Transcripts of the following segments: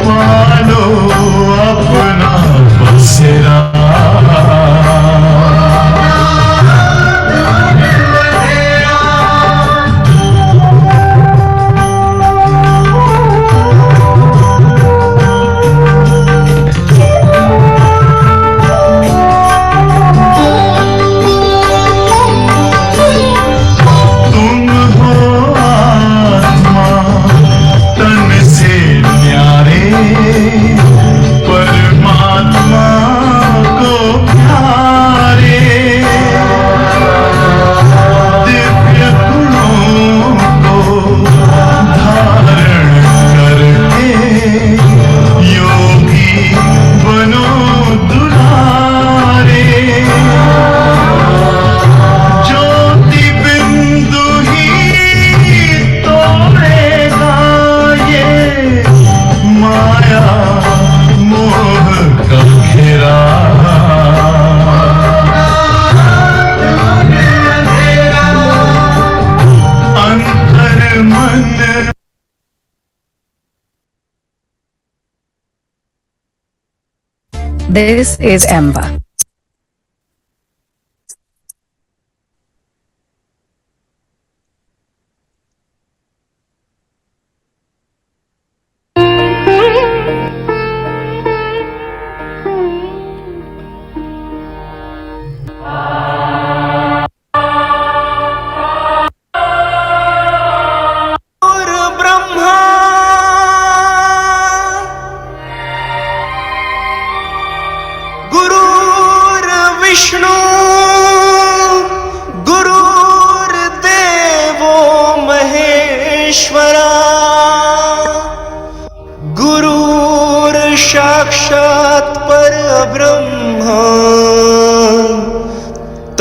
पालो अपना बसेरा। This is Amba. विष्णु गुरुर्देवो महेश्वरा गुरुर्साक्षात् परब्रह्म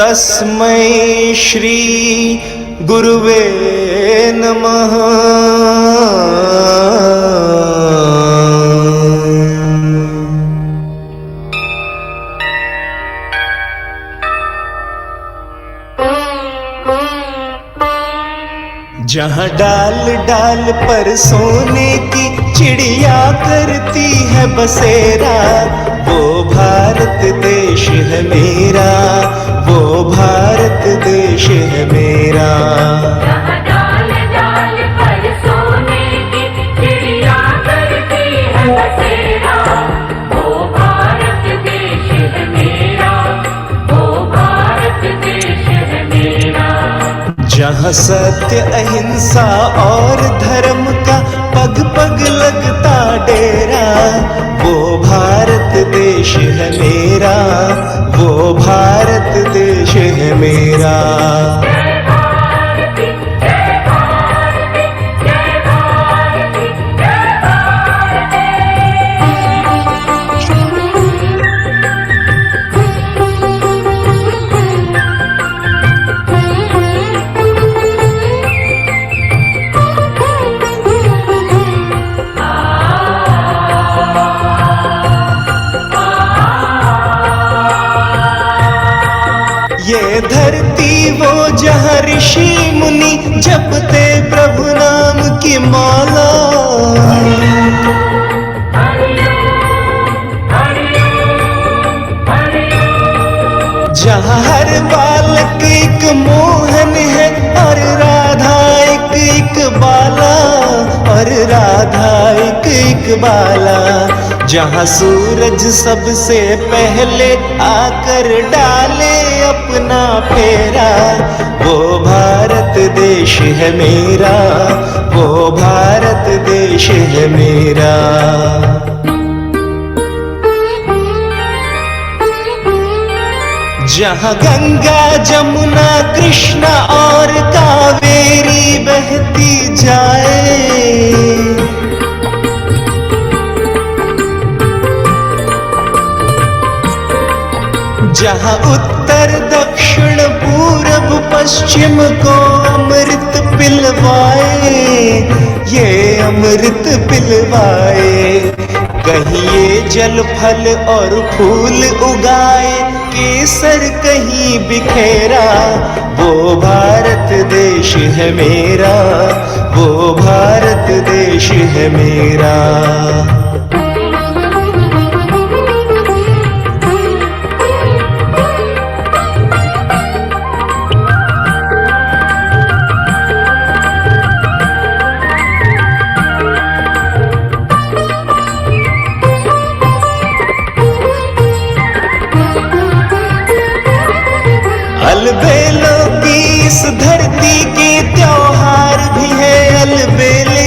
तस्मै श्री गुरुवे नमः। जहाँ डाल डाल पर सोने की चिड़िया करती है बसेरा, वो भारत देश है मेरा, वो भारत देश है मेरा। जहाँ डाल डाल पर सोने की चिड़िया करती है बसेरा, वो भारत देश है मेरा, वो भारत देश है मेरा। जहाँ सत्य अहिंसा और धर्म का पग पग लगता डेरा, वो भारत देश है मेरा, वो भारत देश है मेरा। ये धरती वो जहाँ ऋषि मुनि जपते प्रभु नाम की माला, जहाँ हर बालक एक मोहन है और राधा एक बाला, और राधा एक बाला। जहाँ सूरज सबसे पहले आकर डाले अपना फेरा, वो भारत देश है मेरा, वो भारत देश है मेरा। जहाँ गंगा जमुना कृष्णा और कावेरी बहती जाए, जहाँ उत्तर उत्तर दक्षिण पूरब पश्चिम को अमृत पिलवाए, ये अमृत पिलवाए। कहीं ये जल फल और फूल उगाए, केसर कहीं बिखेरा, वो भारत देश है मेरा, वो भारत देश है मेरा। अलबेलों की इस धरती के त्योहार भी है अलबेले।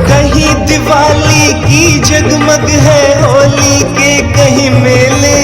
कहीं दिवाली की जगमग है होली के कहीं मेले।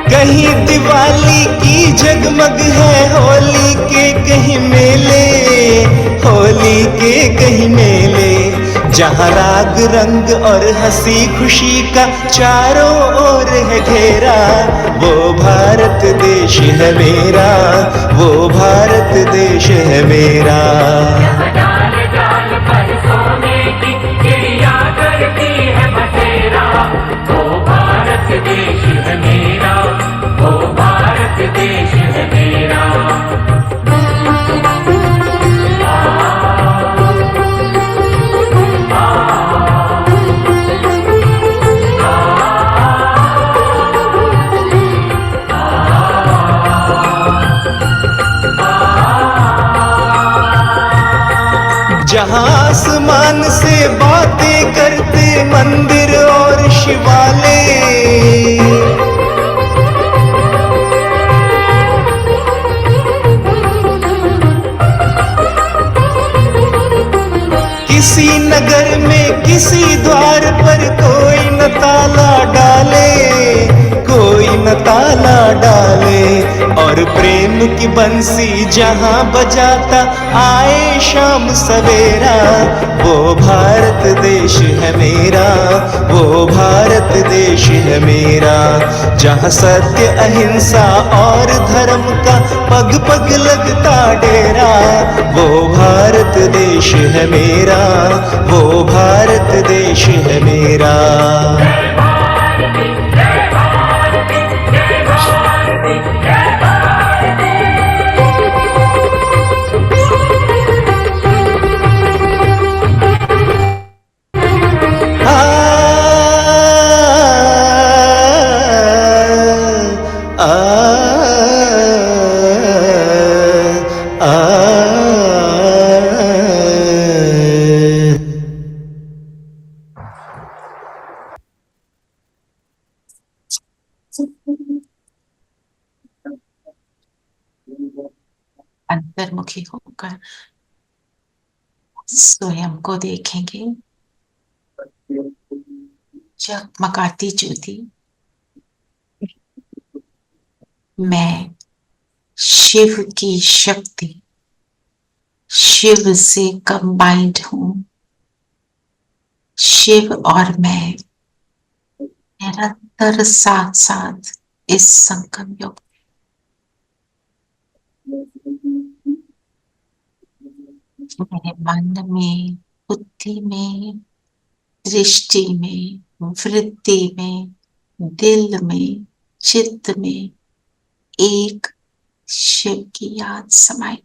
कहीं दिवाली की जगमग है होली के कहीं मेले, होली के कहीं मेले। जहाँ राग रंग और हंसी खुशी का चारों ओर है घेरा, वो भारत देश है मेरा, वो भारत देश है मेरा। डाल डाल पर सोने की चिड़िया करती है बसेरा, वो भारत देश है मेरा, वो भारत देश है मेरा। जहाँ आसमान से बातें करते मंदिर और शिवालय, किसी नगर में किसी द्वार पर कोई न ताला डाले, कोई न ताला डाले। और प्रेम की बंसी जहाँ बजाता आए शाम सवेरा, वो भारत देश है मेरा, वो भारत देश है मेरा। जहाँ सत्य अहिंसा और धर्म का पग पग लगता डेरा, वो भारत देश है मेरा, वो भारत देश है मेरा। अंतर्मुखी होकर स्वयं को देखेंगे। जगमगाती ज्योति, मैं शिव की शक्ति, शिव से कंबाइंड हूं। शिव और मैं निरंतर साथ साथ इस संगम योग। मेरे मन में, बुद्धि में, दृष्टि में, वृत्ति में, दिल में, चित्त में एक शिव की याद समाई।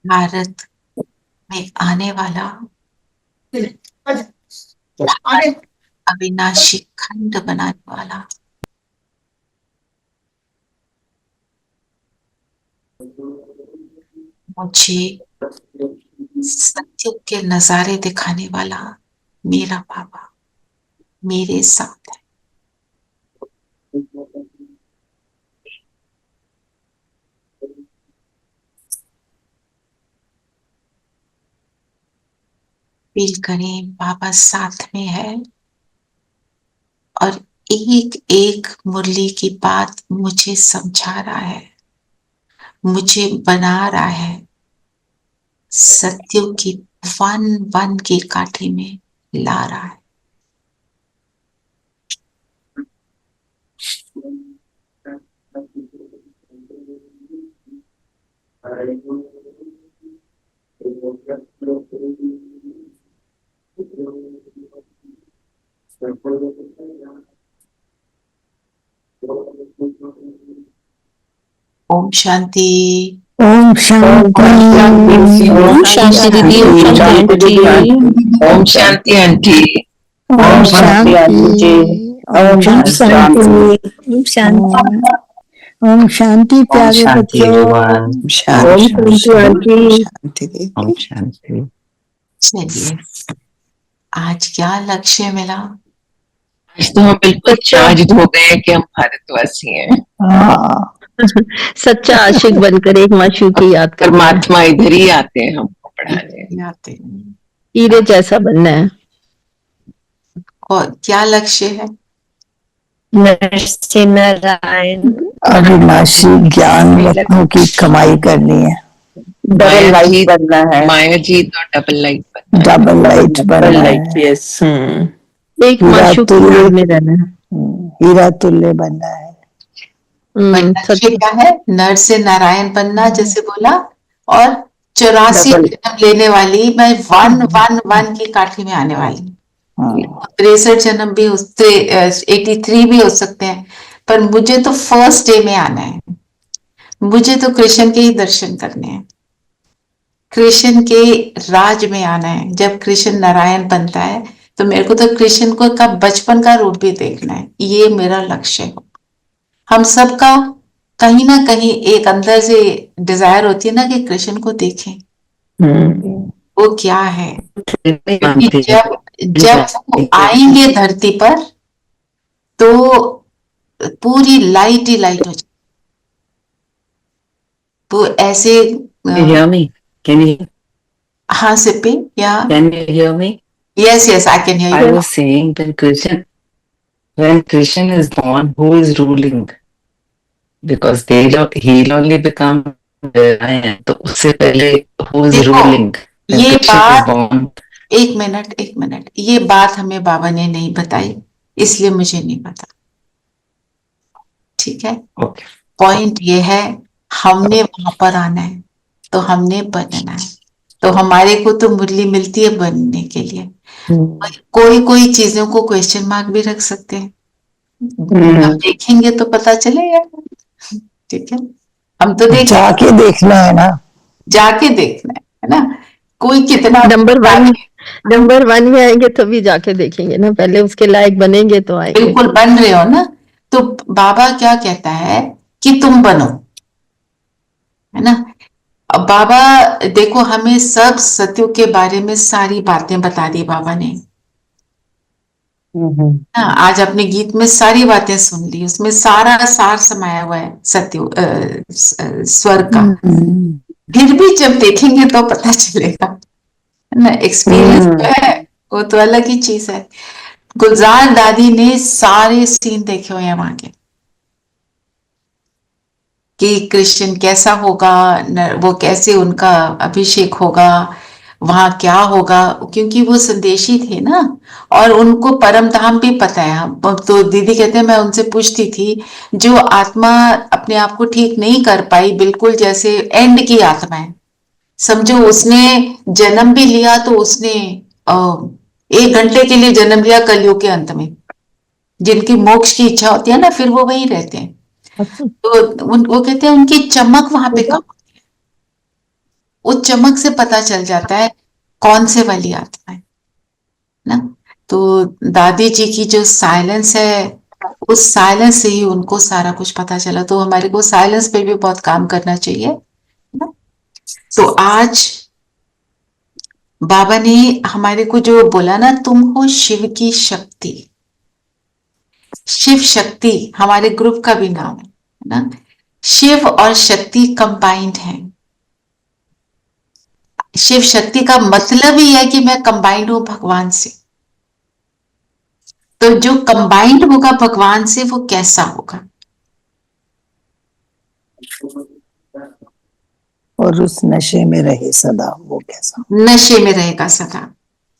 भारत में आने वाला अविनाशी खंड बनाने वाला मुझे सत्य के नजारे दिखाने वाला मेरा बाबा मेरे साथ है। फील करें बाबा साथ में है और एक एक मुरली की बात मुझे समझा रहा है, मुझे बना रहा है, सत्यों की वन वन की काठी में ला रहा है। ओम शांति। ओम शांति। ओम शांति दीदी। Om Shanti aunty. Om Shanti aunty. Om Shanti aunty. Om Shanti. Om Shanti. Om Shanti प्यारे बच्चों। ओम शांति आंटी। ओम शांति। चलिए आज क्या लक्ष्य मिला? आज तो हम बिल्कुल चार्ज हो गए कि हम भारतवासी हैं। हाँ सच्चा आशिक बनकर एक माशूक की याद कर परमात्मा इधर ही आते हैं हमको पढ़ाने। आते हैं। हीरे जैसा बनना है। और क्या लक्ष्य है? नरसिंह नारायण अविनाशी ज्ञान रत्नों की कमाई करनी है। डबल लाइट बनना है। माया जी तो डबल लाइट बनना है। डबल लाइट बनना है। यस। एक माशूक की याद में रहना है। हीरा तुल्य बनना है। लक्ष्य क्या है? नर से नारायण बनना जैसे बोला, और 84 जन्म लेने वाली मैं वन वन वन की काठी में आने वाली। 63 जन्म भी उससे 83 भी हो सकते हैं, पर मुझे तो फर्स्ट डे में आना है। मुझे तो कृष्ण के ही दर्शन करने हैं, कृष्ण के राज में आना है। जब कृष्ण नारायण बनता है तो मेरे को तो कृष्ण को का बचपन का रूप भी देखना है। ये मेरा लक्ष्य है। हम सबका कहीं ना कहीं एक अंदर से डिजायर होती है ना कि कृष्ण को देखें, वो क्या है। क्योंकि जब वो आएंगे धरती पर तो पूरी लाइट ही लाइट हो जाए। वो ऐसे हाँ सिप्पी, या Can you hear me? yes I can hear I you. was saying that when Krishna is born, who is ruling? Because he'll only become Narayan. तो उससे पहले who is देखो, ruling? When ये Krishna is बात born. एक minute, ये बात हमें बाबा ने नहीं बताई, इसलिए मुझे नहीं पता। ठीक है, Okay. पॉइंट ये है, हमने वहां पर आना है तो हमने बनना है। तो हमारे को तो मुरली मिलती है बनने के लिए। कोई चीजों को क्वेश्चन मार्क भी रख सकते हैं, अब देखेंगे तो पता चलेगा। ठीक है, हम तो जाके देखना है ना, जाके देखना है ना। कोई कितना नंबर वन में आएंगे तभी जाके देखेंगे ना, पहले उसके लायक बनेंगे तो आएंगे। बिल्कुल बन रहे हो ना, तो बाबा क्या कहता है कि तुम बनो, है ना। अब बाबा देखो हमें सब सत्यों के बारे में सारी बातें बता दी बाबा ने। हाँ, आज अपने गीत में सारी बातें सुन ली, उसमें सारा सार समाया हुआ है सत्य स्वर्ग का। फिर भी जब देखेंगे तो पता चलेगा, है ना। एक्सपीरियंस जो है वो तो अलग ही चीज है। गुलजार दादी ने सारे सीन देखे हुए हैं वहां के, कि कृष्ण कैसा होगा, वो कैसे उनका अभिषेक होगा, वहां क्या होगा, क्योंकि वो संदेशी थे ना, और उनको परम धाम भी पता है। तो दीदी कहते हैं, मैं उनसे पूछती थी, जो आत्मा अपने आप को ठीक नहीं कर पाई, बिल्कुल जैसे एंड की आत्मा है, समझो उसने जन्म भी लिया तो उसने 1 घंटे के लिए जन्म लिया कलयुग के अंत में। जिनकी मोक्ष की इच्छा होती है ना, फिर वो वहीं रहते हैं। तो वो कहते हैं उनकी चमक वहां पे कम होती है। वो चमक से पता चल जाता है कौन से वाली आत्मा है ना। तो दादी जी की जो साइलेंस है, उस साइलेंस से ही उनको सारा कुछ पता चला। तो हमारे को साइलेंस पे भी बहुत काम करना चाहिए ना। तो आज बाबा ने हमारे को जो बोला ना, तुम हो शिव की शक्ति। शिव शक्ति हमारे ग्रुप का भी नाम है ना। शिव और शक्ति कंबाइंड है। शिव शक्ति का मतलब ही है कि मैं कंबाइंड हूं भगवान से। तो जो कंबाइंड होगा भगवान से वो कैसा होगा? और उस नशे में रहे सदा, वो कैसा? नशे में रहेगा सदा।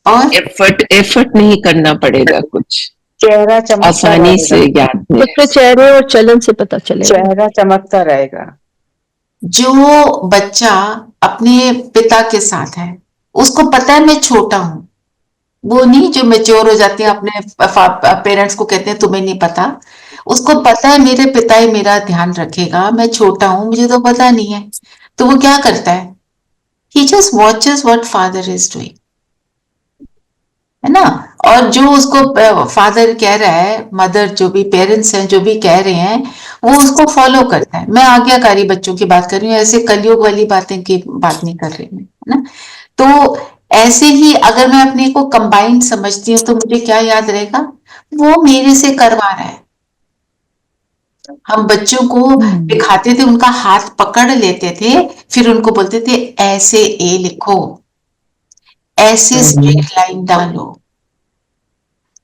और एफर्ट नहीं करना पड़ेगा कुछ, चेहरा चमकता आसानी रहेगा, से याद में उसके चेहरे और चलन से पता चलेगा। चेहरा चमकता रहेगा। जो बच्चा अपने पिता के साथ है, उसको पता है मैं छोटा हूं। वो नहीं जो मैच्योर हो जाते हैं अपने पेरेंट्स को कहते हैं तुम्हें नहीं पता। उसको पता है मेरे पिता ही मेरा ध्यान रखेगा, मैं छोटा हूं, मुझे तो पता नहीं है। तो वो क्या करता है? He just watches what father is doing, है ना। और जो उसको फादर कह रहा है, मदर जो भी पेरेंट्स हैं जो भी कह रहे हैं, वो उसको फॉलो करता है। मैं आज्ञाकारी बच्चों की बात कर रही हूँ, ऐसे कलयुग वाली बातें की बात नहीं कर रही मैं, है ना। तो ऐसे ही अगर मैं अपने को कंबाइंड समझती हूँ तो मुझे क्या याद रहेगा? वो मेरे से करवा रहा है। हम बच्चों को दिखाते थे, उनका हाथ पकड़ लेते थे, फिर उनको बोलते थे ऐसे ए लिखो, ऐसे स्ट्रेट लाइन डालो।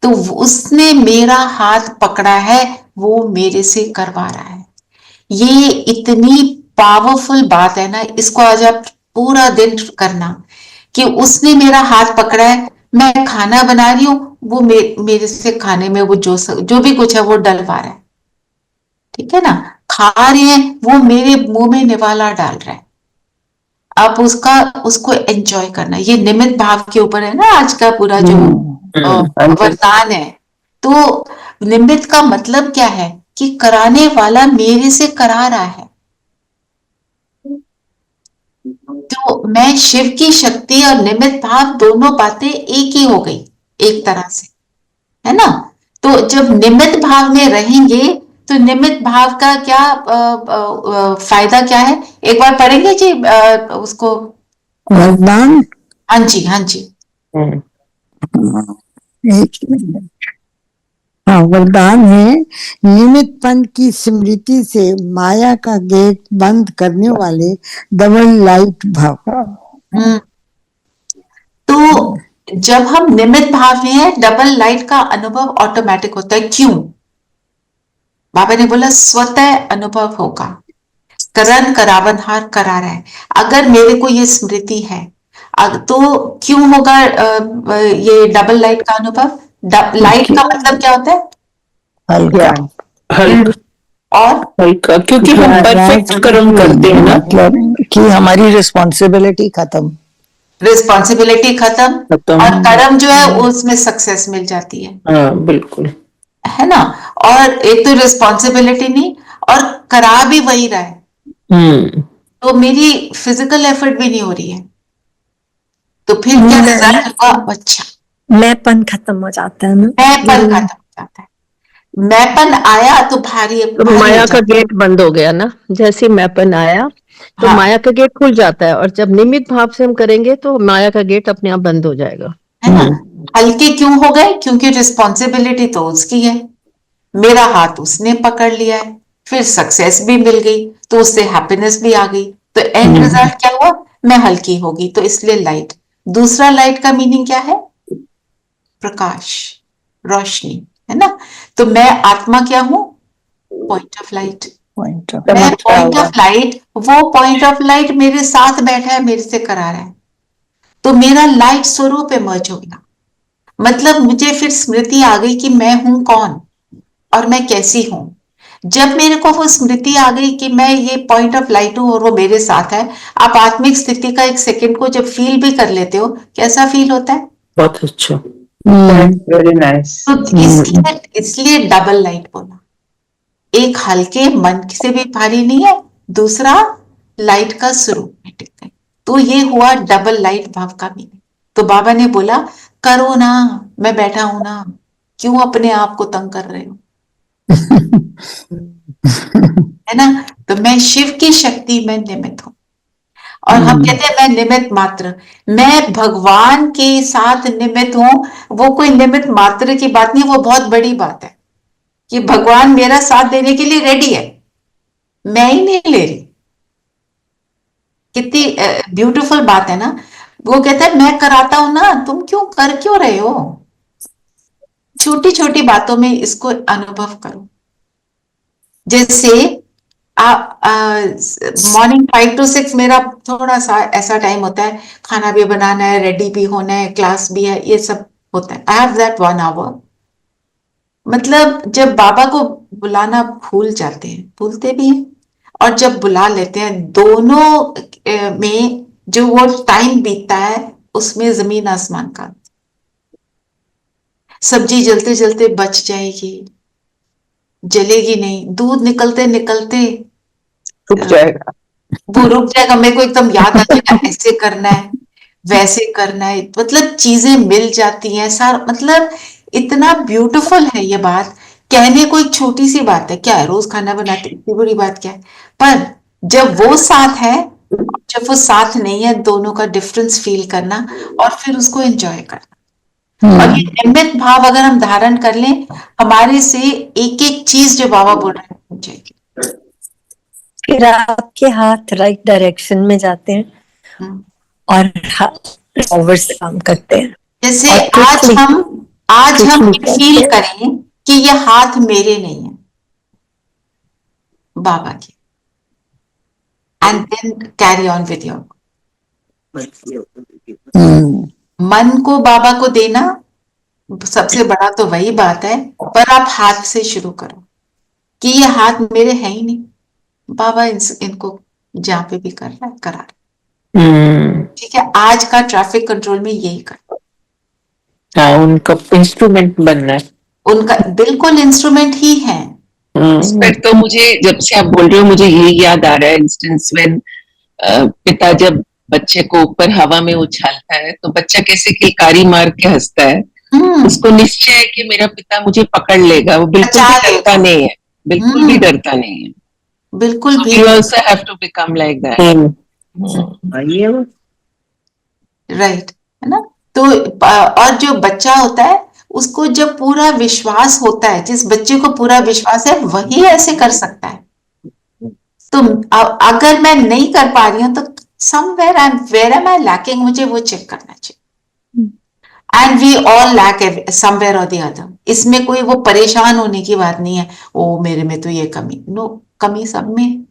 तो उसने मेरा हाथ पकड़ा है, वो मेरे से करवा रहा है। ये इतनी पावरफुल बात है ना, इसको आज आप पूरा दिन करना कि उसने मेरा हाथ पकड़ा है। मैं खाना बना रही हूँ, वो मेरे से खाने में वो जो भी कुछ है वो डलवा रहा है, ठीक है ना। खा रहे हैं, वो मेरे मुंह में निवाला डाल रहा है। आप उसको एंजॉय करना। ये निमित्त भाव के ऊपर है ना आज का पूरा जो वरदान है। तो निमित्त का मतलब क्या है? कि कराने वाला मेरे से करा रहा है। तो मैं शिव की शक्ति और निमित्त भाव दोनों बातें एक ही हो गई एक तरह से, है ना। तो जब निमित्त भाव में रहेंगे तो निमित्त भाव का क्या फायदा क्या है? एक बार पढ़ेंगे जी उसको वरदान। हाँ जी, हाँ जी। एक मिनट। हाँ, वरदान है निमित्तपन की स्मृति से माया का गेट बंद करने वाले डबल लाइट भाव। तो जब हम निमित्त भाव में है, डबल लाइट का अनुभव ऑटोमेटिक होता है। क्यों? बाबा ने बोला स्वतः अनुभव होगा। करण करावनहार करा रहा है। अगर मेरे को ये स्मृति है तो क्यों होगा ये डबल लाइट का अनुभव? लाइट का मतलब क्या होता है? हल्का, और हल्का, क्योंकि हम परफेक्ट कर्म करते हैं ना, मतलब कि हमारी रिस्पॉन्सिबिलिटी खत्म। रिस्पॉन्सिबिलिटी खत्म और कर्म जो है उसमें सक्सेस मिल जाती है। हाँ बिल्कुल, है ना। और एक तो रिस्पॉन्सिबिलिटी नहीं, और करा भी वही रहा है। तो मेरी फिजिकल एफर्ट भी नहीं हो रही है। तो फिर क्या रिजल्ट हुआ? अच्छा, मैंपन खत्म हो जाता है ना। मैंपन खत्म हो जाता है। मैंपन आया तो भारी तो माया का गेट बंद हो गया ना। जैसे मैंपन आया तो हाँ। माया का गेट खुल जाता है, और जब निमित्त भाव से हम करेंगे तो माया का गेट अपने आप बंद हो जाएगा, है ना। हल्के क्यों हो गए? क्योंकि रिस्पॉन्सिबिलिटी तो उसकी है, मेरा हाथ उसने पकड़ लिया है, फिर सक्सेस भी मिल गई तो उससे हैप्पीनेस भी आ गई। तो एंड रिजल्ट क्या हुआ? मैं हल्की होगी, तो इसलिए लाइट। दूसरा लाइट का मीनिंग क्या है? प्रकाश, रोशनी, है ना। तो मैं आत्मा क्या हूं? Point of light. मैं पॉइंट ऑफ लाइट, वो पॉइंट ऑफ लाइट मेरे साथ बैठा है, मेरे से करा रहा है। तो मेरा लाइट स्वरूप इमर्ज हो गया। मतलब मुझे फिर स्मृति आ गई कि मैं हूं कौन और मैं कैसी हूं। जब मेरे को वो स्मृति आ गई कि मैं ये पॉइंट ऑफ लाइट हूं और वो मेरे साथ है, आप आत्मिक स्थिति का एक सेकंड को जब फील भी कर लेते हो, कैसा फील होता है? बहुत अच्छा, वेरी नाइस। तो इसलिए डबल लाइट बोला। एक हल्के मन से भी भारी नहीं है, दूसरा लाइट का स्वरूप में टिक गई। तो ये हुआ डबल लाइट भाव का मीनिंग। तो बाबा ने बोला करो ना, मैं बैठा हूं ना, क्यों अपने आप को तंग कर रहे हो, है ना। तो मैं शिव की शक्ति में निमित्त हूं, और हम कहते हैं मैं निमित्त मात्र, मैं भगवान के साथ निमित्त हूं। वो कोई निमित्त मात्र की बात नहीं, वो बहुत बड़ी बात है कि भगवान मेरा साथ देने के लिए रेडी है, मैं ही नहीं ले रही। कितनी ब्यूटीफुल बात है ना। वो कहता है मैं कराता हूं ना, तुम क्यों रहे हो। छोटी छोटी बातों में इसको अनुभव करो। जैसे मॉर्निंग 5 to 6 मेरा थोड़ा सा ऐसा टाइम होता है, खाना भी बनाना है, रेडी भी होना है, क्लास भी है, ये सब होता है। I have that 1 hour। मतलब जब बाबा को बुलाना भूल जाते हैं, भूलते भी हैं, और जब बुला लेते हैं, दोनों में जो वो टाइम बीतता है, उसमें जमीन आसमान का। सब्जी जलते जलते बच जाएगी, जलेगी नहीं, दूध निकलते निकलते रुक जाएगा। वो रुक जाएगा, मेरे को एकदम याद आ जाएगा ऐसे करना है, वैसे करना है, मतलब चीजें मिल जाती हैं। सार मतलब इतना ब्यूटीफुल है ये बात। कहने को एक छोटी सी बात है, क्या है, रोज खाना बनाते, इतनी बड़ी बात क्या है। पर जब वो साथ है, जब वो साथ नहीं है, दोनों का डिफरेंस फील करना और फिर उसको एंजॉय करना। और ये निमित्त भाव अगर हम धारण कर लें, हमारे से एक एक चीज जो बाबा बोल रहे हैं हो जाएगी। फिर आपके हाथ राइट डायरेक्शन में जाते हैं और फॉरवर्ड से काम करते हैं। जैसे और आज हम quickly फील करें कि ये हाथ मेरे नहीं है, बाबा के, and then carry on with your. मन को बाबा को देना सबसे बड़ा तो वही बात है, पर आप हाथ से शुरू करो कि ये हाथ मेरे है ही नहीं, बाबा इनको जहां पे भी कर रहा है करा रहा है। ठीक है, आज का ट्रैफिक कंट्रोल में यही कर, हाँ, उनका इंस्ट्रूमेंट बनना है, उनका बिल्कुल इंस्ट्रूमेंट ही है। पर तो मुझे जब से आप बोल रहे हो, मुझे यही याद आ रहा है इंस्टेंस व्हेन पिता जब बच्चे को ऊपर हवा में उछालता है, तो बच्चा कैसे किलकारी मार के हंसता है। उसको निश्चय है कि मेरा पिता मुझे पकड़ लेगा, वो बिल्कुल भी डरता नहीं है, बिल्कुल भी डरता नहीं है, बिल्कुल भी। You also have to become like that. Right, है ना। तो और जो बच्चा होता है, उसको जब पूरा विश्वास होता है, जिस बच्चे को पूरा विश्वास है, वही ऐसे कर सकता है। तो अगर मैं नहीं कर पा रही हूं, तो वेयर एम आई लैकिंग, मुझे वो चेक करना चाहिए। And we all lack somewhere और द अदर। इसमें कोई वो परेशान होने की बात नहीं है, ओ मेरे में तो ये कमी, नो, कमी सब में।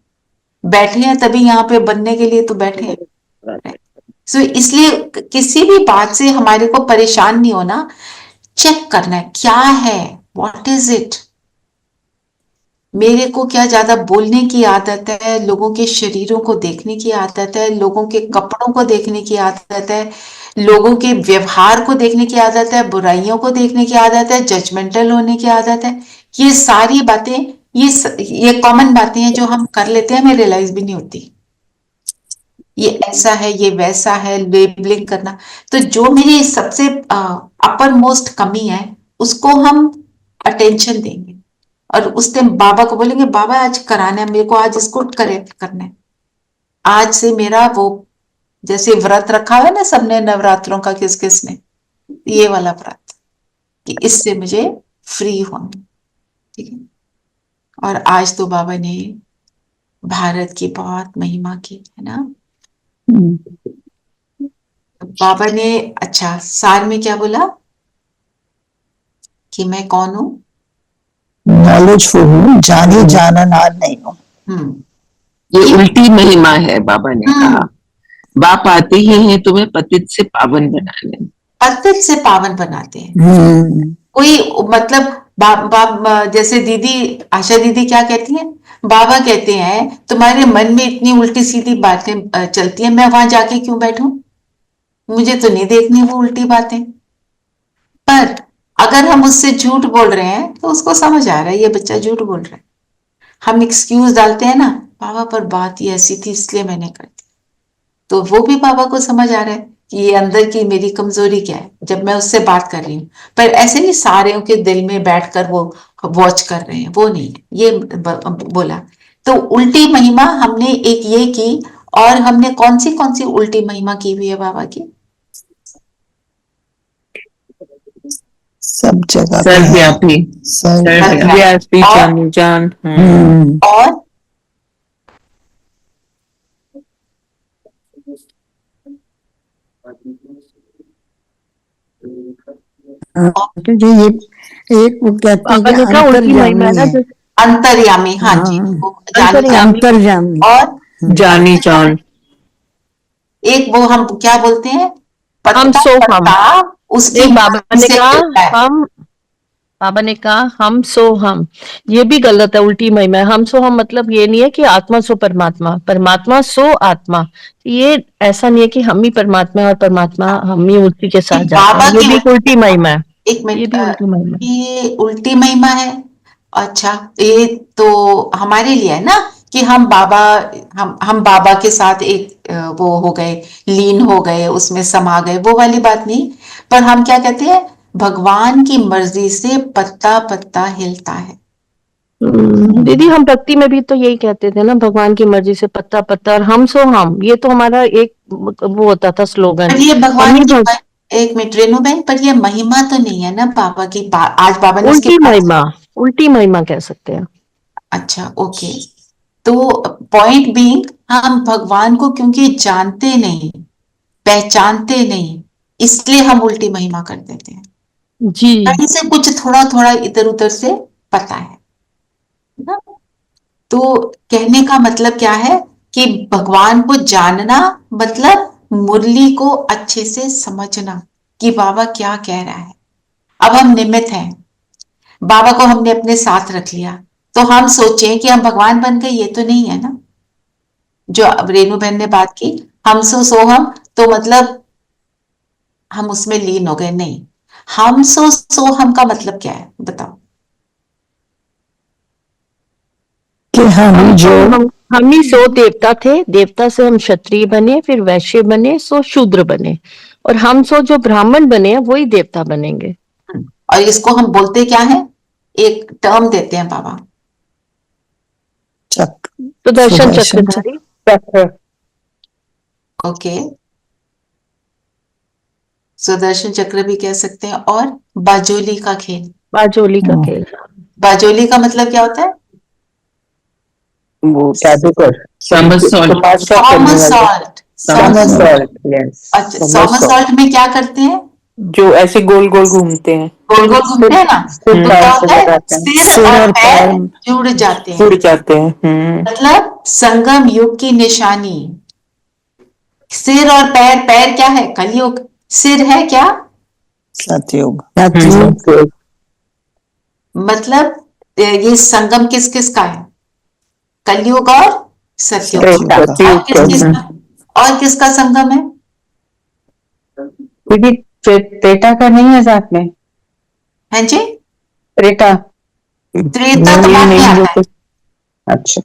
बैठे हैं तभी यहाँ पे बनने के लिए तो बैठे हैं। सो इसलिए किसी भी बात से हमारे को परेशान नहीं होना, चेक करना है क्या है, व्हाट इज इट। मेरे को क्या ज्यादा बोलने की आदत है, लोगों के शरीरों को देखने की आदत है, लोगों के कपड़ों को देखने की आदत है, लोगों के व्यवहार को देखने की आदत है, बुराइयों को देखने की आदत है, जजमेंटल होने की आदत है। ये सारी बातें, ये कॉमन बातें हैं जो हम कर लेते हैं, हमें रियलाइज भी नहीं होती। ये ऐसा है, ये वैसा है, लेबलिंग करना। तो जो मेरी सबसे अपर मोस्ट कमी है, उसको हम अटेंशन देंगे और उस टाइम बाबा को बोलेंगे, बाबा आज कराना है मेरे को, आज इसको करेक्ट करना है। आज से मेरा वो, जैसे व्रत रखा है ना सबने नवरात्रों का, किस किस ने, ये वाला व्रत, कि इससे मुझे फ्री होना। ठीक है। और आज तो बाबा ने भारत की बहुत महिमा की, है ना। बाबा ने अच्छा सार में क्या बोला कि मैं कौन हूं, नॉलेजफुल हूँ, जाने जाननार नहीं हूँ। ये उल्टी महिमा है, बाबा ने कहा बाप आते ही हैं तुम्हें पतित से पावन बनाने। पतित से पावन बनाते हैं। कोई मतलब जैसे दीदी आशा दीदी क्या कहती हैं, बाबा कहते हैं तुम्हारे मन में इतनी उल्टी सीधी बातें चलती हैं, मैं वहां जाके क्यों बैठूं, मुझे तो नहीं देखनी वो उल्टी बातें। पर अगर हम उससे झूठ बोल रहे हैं, तो उसको समझ आ रहा है ये बच्चा झूठ बोल रहा है। हम एक्सक्यूज डालते हैं ना, बाबा पर बात ही ऐसी थी इसलिए मैंने कर दी, तो वो भी बाबा को समझ आ रहा है कि ये अंदर की मेरी कमजोरी क्या है जब मैं उससे बात कर रही हूँ। पर ऐसे नहीं सारे के दिल में बैठकर वो वॉच कर रहे हैं, वो नहीं है, ये बोला। तो उल्टी महिमा हमने एक ये की, और हमने कौन सी उल्टी महिमा की हुई है बाबा की? सब जगह पे सर्वव्यापी सर्वव्यापी जान। और क्योंकि ये एक वो कहते हैं कि अंतर्यामी है। अंतर्यामी, हाँ जी, वो अंतर्यामी और जानी जान। एक वो हम क्या बोलते हैं, हम सो हम, उसकी बाबा ने कहा हम सो हम, ये भी गलत है, उल्टी महिमा है। हम सो हम मतलब ये नहीं है कि आत्मा सो परमात्मा, परमात्मा सो आत्मा, ये ऐसा नहीं है कि हम ही परमात्मा और परमात्मा हम ही उसी के साथ जाते हैं, ये भी उल्टी महिमा है। एक मिनट, ये भी उल्टी महिमा है, ये उल्टी महिमा है। अच्छा, ये तो हमारे लिए है ना कि हम बाबा के साथ एक वो हो गए, लीन हो गए, उसमें समा गए, वो वाली बात नहीं। पर हम क्या कहते हैं, भगवान की मर्जी से पत्ता पत्ता हिलता है। दीदी हम भक्ति में भी तो यही कहते थे ना, भगवान की मर्जी से पत्ता पत्ता, और हम सो हम, ये तो हमारा एक वो होता था स्लोगन। ये भगवान की एक मिनट रेणु बहन, पर ये महिमा तो नहीं है ना बाबा की। आज बाबा ने उल्टी महिमा कह सकते हैं। अच्छा, ओके। तो पॉइंट बीइंग, हम भगवान को क्योंकि जानते नहीं, पहचानते नहीं, इसलिए हम उल्टी महिमा कर देते हैं जी। कहीं से कुछ थोड़ा थोड़ा इधर उधर से पता है ना। तो कहने का मतलब क्या है कि भगवान को जानना मतलब मुरली को अच्छे से समझना कि बाबा क्या कह रहा है। अब हम निमित्त हैं, बाबा को हमने अपने साथ रख लिया, तो हम सोचें कि हम भगवान बन गए, ये तो नहीं है ना। जो अब रेणु बहन ने बात की, हम सो हम, तो मतलब हम उसमें लीन हो गए, नहीं। हम सो हम का मतलब क्या है बताओ? कि हम ही सो देवता थे, देवता से हम क्षत्रिय बने, फिर वैश्य बने, सो शूद्र बने, और हम सो जो ब्राह्मण बने वही देवता बनेंगे। और इसको हम बोलते क्या है, एक टर्म देते हैं बाबा, सुदर्शन चक्रधारी। ओके, सुदर्शन चक्र भी कह सकते हैं। और बाजोली का खेल, बाजोली का खेल, बाजोली का मतलब क्या होता है? वो जादूगर, अच्छा, समरसॉल्ट में क्या करते हैं? जो ऐसे गोल गोल घूमते हैं, गोल गोल घूमते हैं ना, तो क्या होता है, सिर और पैर जुड़ जाते हैं। मतलब संगम युग की निशानी, सिर और पैर क्या है? कलयुग। सिर है क्या? सतयुग। मतलब ये संगम किस किस का है? कलयुग और सतयुग। और किसका संगम है? त्रेता का नहीं है साथ में? हैं जी, त्रेता तो बाद में आता है। अच्छा,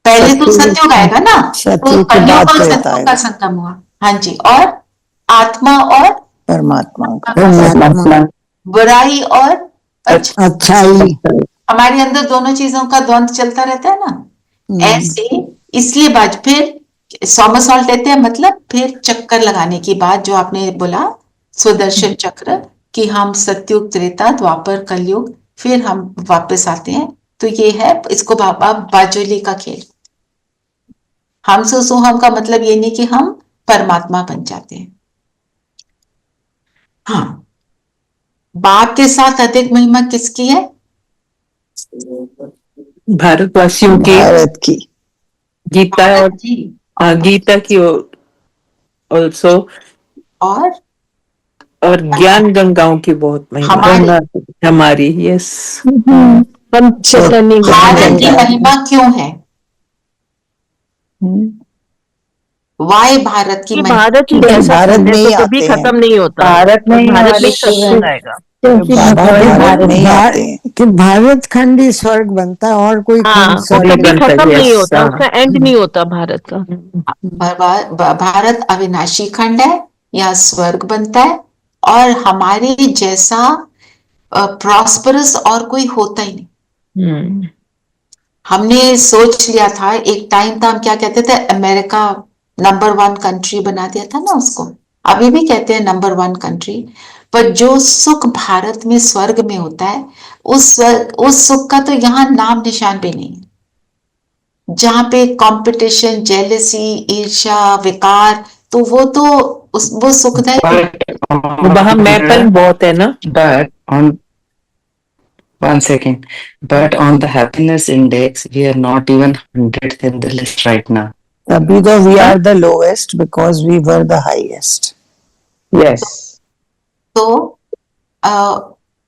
पहले तो सतयुग आएगा ना, तो कलयुग और सतयुग का संगम हुआ। हाँ जी। और आत्मा और परमात्मा, बुराई और अच्छाई, हमारे अंदर दोनों चीजों का द्वंद्व चलता रहता है ना। ऐसे इसलिए बाद फिर सोमरसॉल्ट लेते हैं, मतलब फिर चक्कर लगाने की बात जो आपने बोला, सुदर्शन चक्र, कि हम सतयुग, त्रेता, द्वापर, कलयुग, फिर हम वापस आते हैं। तो ये है, इसको बाबा बाजोली का खेल। हम सो हम का मतलब ये नहीं कि हम परमात्मा बन जाते हैं। हाँ, बाप के साथ अधिक महिमा किसकी है? भारतवासियों की, भारत की, गीता और गीता की ऑल्सो, और ज्ञान गंगाओं की बहुत महिमा हमारी। यस, भारत की महिमा क्यों है? वाई भारत की महिमा? भारत ही ऐसा भारत में ही तो कभी आते खत्म हैं। नहीं होता, भारत में सब कुछ आएगा। क्योंकि बाबा भगवान भारत नहीं आते हैं। कि भारत खंड ही स्वर्ग बनता है और कोई खंड हाँ, वो स्वर्ग कभी नहीं। खत्म नहीं yes, होता, उसका एंड नहीं होता भारत का। भारत अविनाशी खंड है, यहाँ स्वर्ग बनता है, और हमारे जैसा प्रॉस्परस और कोई होता ही नहीं। हमने सोच लिया था, एक टाइम था, हम क्या कहते थे, अमेरिका नंबर 1 कंट्री बना दिया था ना उसको, अभी भी कहते हैं नंबर 1 कंट्री, पर जो सुख भारत में स्वर्ग में होता है, उस सुख का तो यहाँ नाम निशान भी नहीं है। जहां पे कंपटीशन, जेलसी, ईर्ष्या, विकार, तो वो तो वो सुखदायी। वहां मैपल बहुत है ना, but on one second, but on the happiness index, we are not even 100th in the list right now. तभी तो we are the lowest because we were the highest. Yes. तो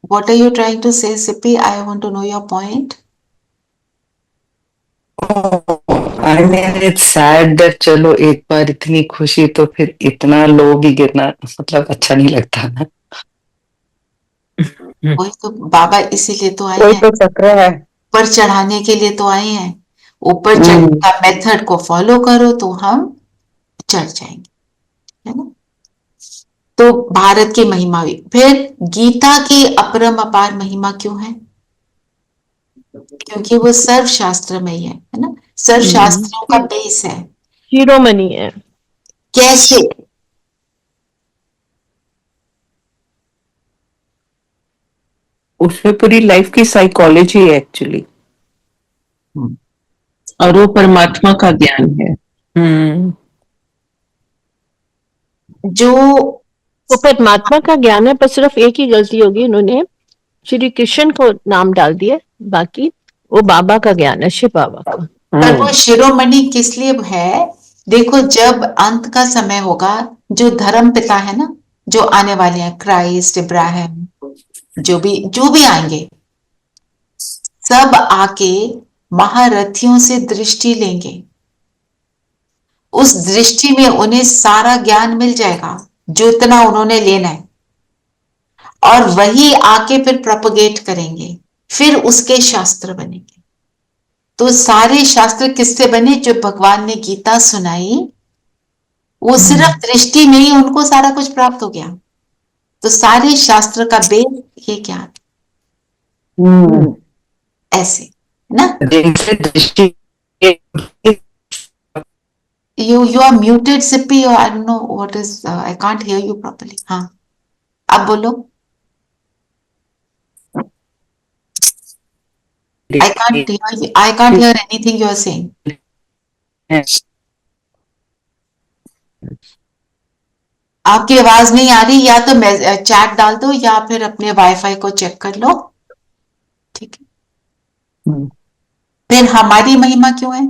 what are you trying to say, Sippy? I want to know your point. I mean, it's sad that चलो एक बार इतनी खुशी तो फिर इतना लो भी गिरना मतलब अच्छा नहीं लगता ना। वही तो बाबा इसीलिए तो आए कोई हैं, तो चक्र है। ऊपर चढ़ाने के लिए तो आए हैं। ऊपर चढ़ने का मेथड को फॉलो करो तो हम चढ़ जाएंगे, है ना। तो भारत की महिमा हुई। फिर गीता की अपरम अपार महिमा क्यों है? क्योंकि वो सर्व शास्त्रमय है ना, सर्व शास्त्रों का बेस है। शिरोमणि है। कैसे? उसमें पूरी लाइफ की साइकोलॉजी है एक्चुअली, और वो परमात्मा का ज्ञान है। जो वो परमात्मा का ज्ञान है, पर सिर्फ एक ही गलती होगी, इन्होंने श्री कृष्ण को नाम डाल दिया, बाकी वो बाबा का ज्ञान है, शिव बाबा का। पर वो शिरोमणि किस लिए है? देखो, जब अंत का समय होगा, जो धर्म पिता है ना, जो आने वाले हैं, क्राइस्ट, इब्राहिम, जो भी आएंगे, सब आके महारथियों से दृष्टि लेंगे। उस दृष्टि में उन्हें सारा ज्ञान मिल जाएगा, जो इतना उन्होंने लेना है, और वही आके फिर प्रोपगेट करेंगे, फिर उसके शास्त्र बनेंगे। तो सारे शास्त्र किससे बने? जो भगवान ने गीता सुनाई, वो सिर्फ दृष्टि में ही उनको सारा कुछ प्राप्त हो गया। तो सारे शास्त्र का बेस ये ज्ञान, ऐसे ना। You are muted, Sippy, or I don't know what is, I can't hear you properly. हाँ, अब बोलो। I can't hear anything you are saying. आपकी आवाज नहीं आ रही, या तो चैट डाल दो या फिर अपने वाईफाई को चेक कर लो, ठीक है। फिर हमारी महिमा क्यों है?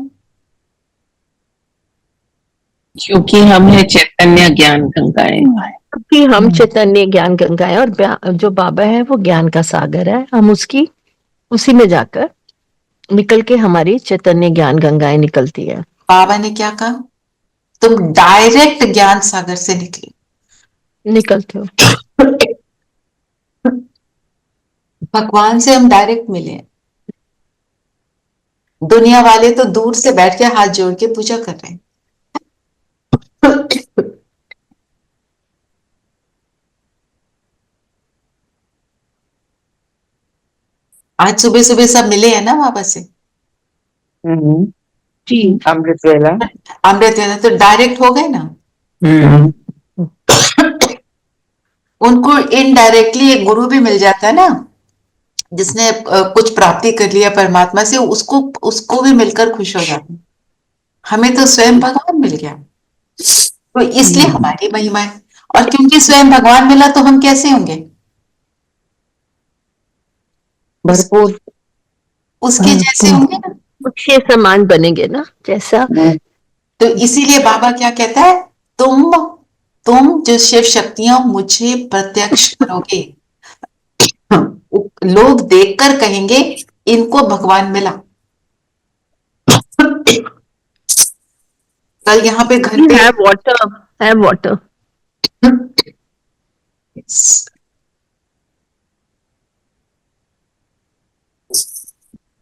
क्योंकि हम है चैतन्य ज्ञान गंगाएं। क्योंकि हम चैतन्य ज्ञान गंगाएं, और जो बाबा है वो ज्ञान का सागर है। हम उसी में जाकर निकल के हमारी चैतन्य ज्ञान गंगाएं निकलती है। बाबा ने क्या कहा? तुम डायरेक्ट ज्ञान सागर से निकलते हो। भगवान से हम डायरेक्ट मिले। दुनिया वाले तो दूर से बैठ के हाथ जोड़ के पूजा कर रहे हैं। आज सुबह सुबह सब मिले हैं ना बाबा से। जी, अमृत वेला। अमृत वेला तो डायरेक्ट हो गए ना। उनको इनडायरेक्टली एक गुरु भी मिल जाता है ना, जिसने कुछ प्राप्ति कर लिया परमात्मा से, उसको भी मिलकर खुश हो जाते। हमें तो स्वयं भगवान मिल गया, तो इसलिए हमारी महिमा है। और क्योंकि स्वयं भगवान मिला, तो हम कैसे होंगे? भरपूर उसके जैसे होंगे ना, उसके समान बनेंगे ना, जैसा। तो इसीलिए बाबा क्या कहता है? तुम जो शिव शक्तियां मुझे प्रत्यक्ष करोगे, लोग देखकर कहेंगे इनको भगवान मिला। कल यहाँ पे घर पे है वाटर।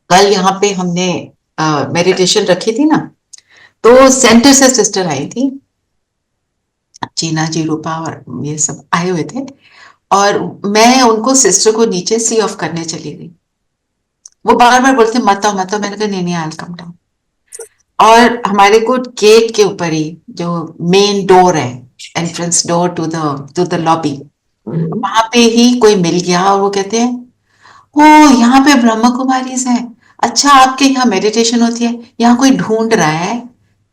कल यहाँ पे हमने मेडिटेशन रखी थी ना, तो सेंटर से सिस्टर आई थी, चीना जी, रूपा और ये सब आए हुए थे, और मैं उनको सिस्टर को नीचे सी ऑफ करने चली गई। वो बार बार बोलते मत आओ मत आओ, मैंने कहा नहीं नहीं, आई कम डाउन। और हमारे को गेट के ऊपर ही जो मेन डोर है, entrance door to the lobby, वहां पे ही कोई मिल गया और वो कहते हैं ओ यहाँ पे ब्रह्म कुमारीज है, अच्छा आपके यहाँ मेडिटेशन होती है, यहाँ कोई ढूंढ रहा है।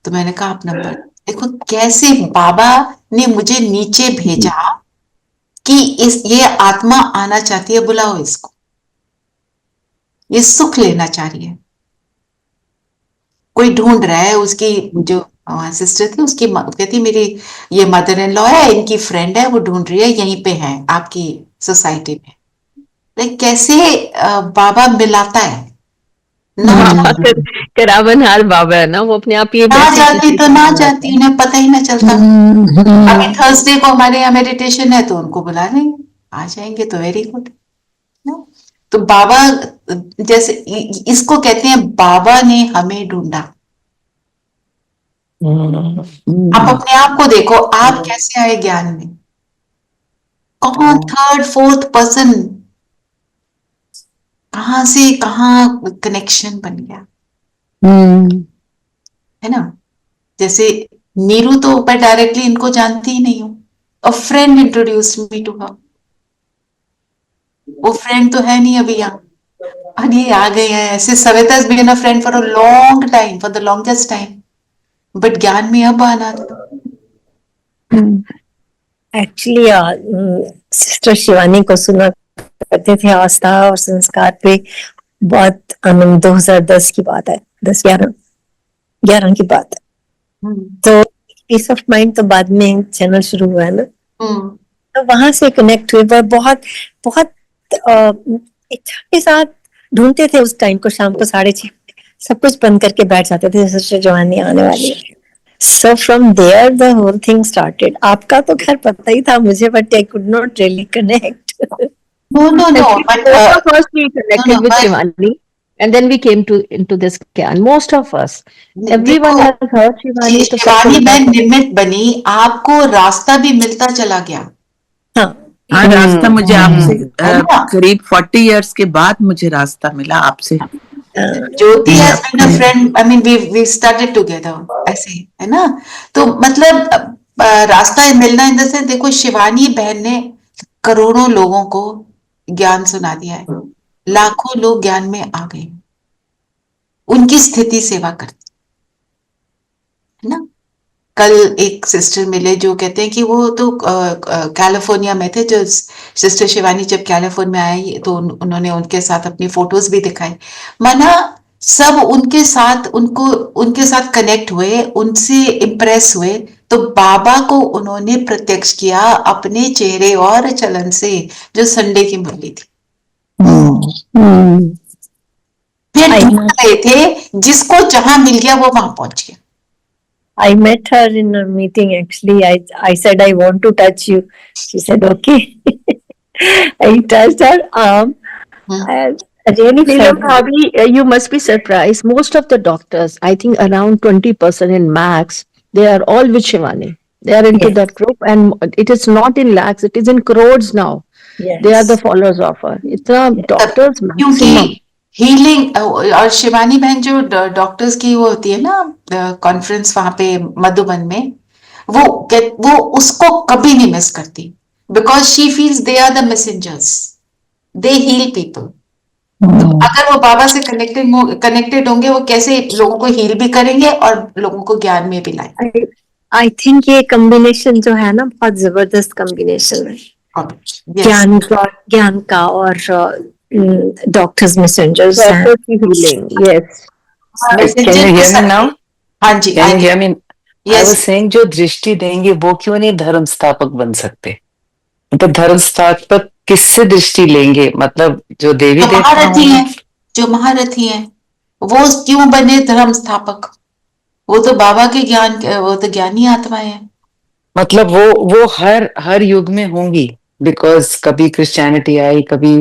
तो मैंने कहा आप नंबर देखो, कैसे बाबा ने मुझे नीचे भेजा कि ये आत्मा आना चाहती है, बुलाओ इसको, ये सुख लेना चाह रही है, कोई ढूंढ रहा है। उसकी जो सिस्टर थी, उसकी कहती मेरी ये मदर इन लॉ है, इनकी फ्रेंड है, वो ढूंढ रही है, यहीं पे है आपकी सोसाइटी में। लाइक कैसे बाबा मिलाता है ना, करावनहार बाबा है ना, वो अपने आप ये ना जाती तो ना जाती, उन्हें पता ही ना चलता। अभी थर्सडे को हमारे यहाँ मेडिटेशन है, तो उनको बुला लेंगे, आ जाएंगे तो वेरी गुड। तो बाबा जैसे इसको कहते हैं बाबा ने हमें ढूंढा। आप अपने आप को देखो, आप कैसे आए ज्ञान में, कौन थर्ड फोर्थ पर्सन, कहां से कहां कनेक्शन बन गया, है ना। जैसे नीरू तो मैं डायरेक्टली इनको जानती ही नहीं हूँ, a friend introduced me to her, वो फ्रेंड तो है नहीं अभी यहाँ, और ये आ गए हैं ऐसे। Savita has been a friend for a long time, for the longest time, but ज्ञान में अब आना था। एक्चुअली सिस्टर शिवानी को सुना करते थे आस्था और संस्कार पे, बहुत 2010 की बात है, 10-11 की बात है। तो पीस ऑफ माइंड तो बाद में चैनल शुरू हुआ है ना, तो वहां से कनेक्ट हुए, बहुत बहुत इच्छा के साथ ढूंढते थे उस टाइम को। शाम को 6:30 सब कुछ बंद करके बैठ जाते थे, सिस्टर जवानी आने वाली है। So from there the whole thing started. आपका तो खैर पता ही था मुझे, but I could not really connect. No, but first we connected with Shivani, and then we came into this Gyan. Most of us, everyone has heard Shivani. तो शिवानी बहन निमित्त बनी, आपको रास्ता भी मिलता चला गया। हाँ, रास्ता मुझे आपसे करीब 40 years के बाद मुझे रास्ता मिला आपसे। ज्योति has been a friend, I mean we started together, ऐसे है ना। तो मतलब रास्ता मिलना इन द सेंस, देखो शिवानी बहन ने करोड़ों लोगों को ज्ञान सुना दिया है, लाखों लोग ज्ञान में आ गए, उनकी स्थिति सेवा करती है ना। कल एक सिस्टर मिले जो कहते हैं कि वो तो कैलिफोर्निया में थे, जो सिस्टर शिवानी जब कैलिफोर्निया में आई तो उन्होंने उनके साथ अपनी फोटोज भी दिखाई, माना सब उनके साथ कनेक्ट हुए, उनसे इम्प्रेस हुए, तो बाबा को उन्होंने प्रत्यक्ष किया अपने चेहरे और चलन से, जो संडे की मुरली थी। फिर ढूंढ रहे थे, जिसको जहां मिल गया वो वहां पहुंच गया। I met her in a meeting actually. I said I want to touch you. She said okay. I touched her arm. And really Bhabhi, you must be surprised. Most of the doctors, I think around 20% in max, they are all with Shivani. They are into that group, and it is not in lakhs, it is in crores now. Yes. They are the followers of her. Itna doctors maximum. Healing, और शिवानी बहन जो doctors की वो होती है ना conference वहां पे मधुबन में, वो उसको कभी नहीं मिस करती, because she feels they are the messengers, they heal people. तो अगर वो बाबा से कनेक्टेड होंगे, वो कैसे लोगों को हील भी करेंगे और लोगों को ज्ञान में भी लाएंगे। आई थिंक ये कॉम्बिनेशन जो है ना, बहुत जबरदस्त कॉम्बिनेशन है, ज्ञान का और doctors messengers healing. Yes. Can you hear me now? हाँ जी, Can you hear me? Yes. I was saying जो दृष्टि देंगे वो क्यों नहीं धर्म स्थापक बन सकते? मतलब धर्म स्थापक किससे दृष्टि लेंगे? मतलब जो देवी जो महारथी हैं, वो क्यों बने धर्म स्थापक? वो तो बाबा के ज्ञान, वो तो ज्ञानी आत्माएं हैं। मतलब वो हर युग में होंगी, बिकॉज कभी क्रिश्चियनिटी आई, कभी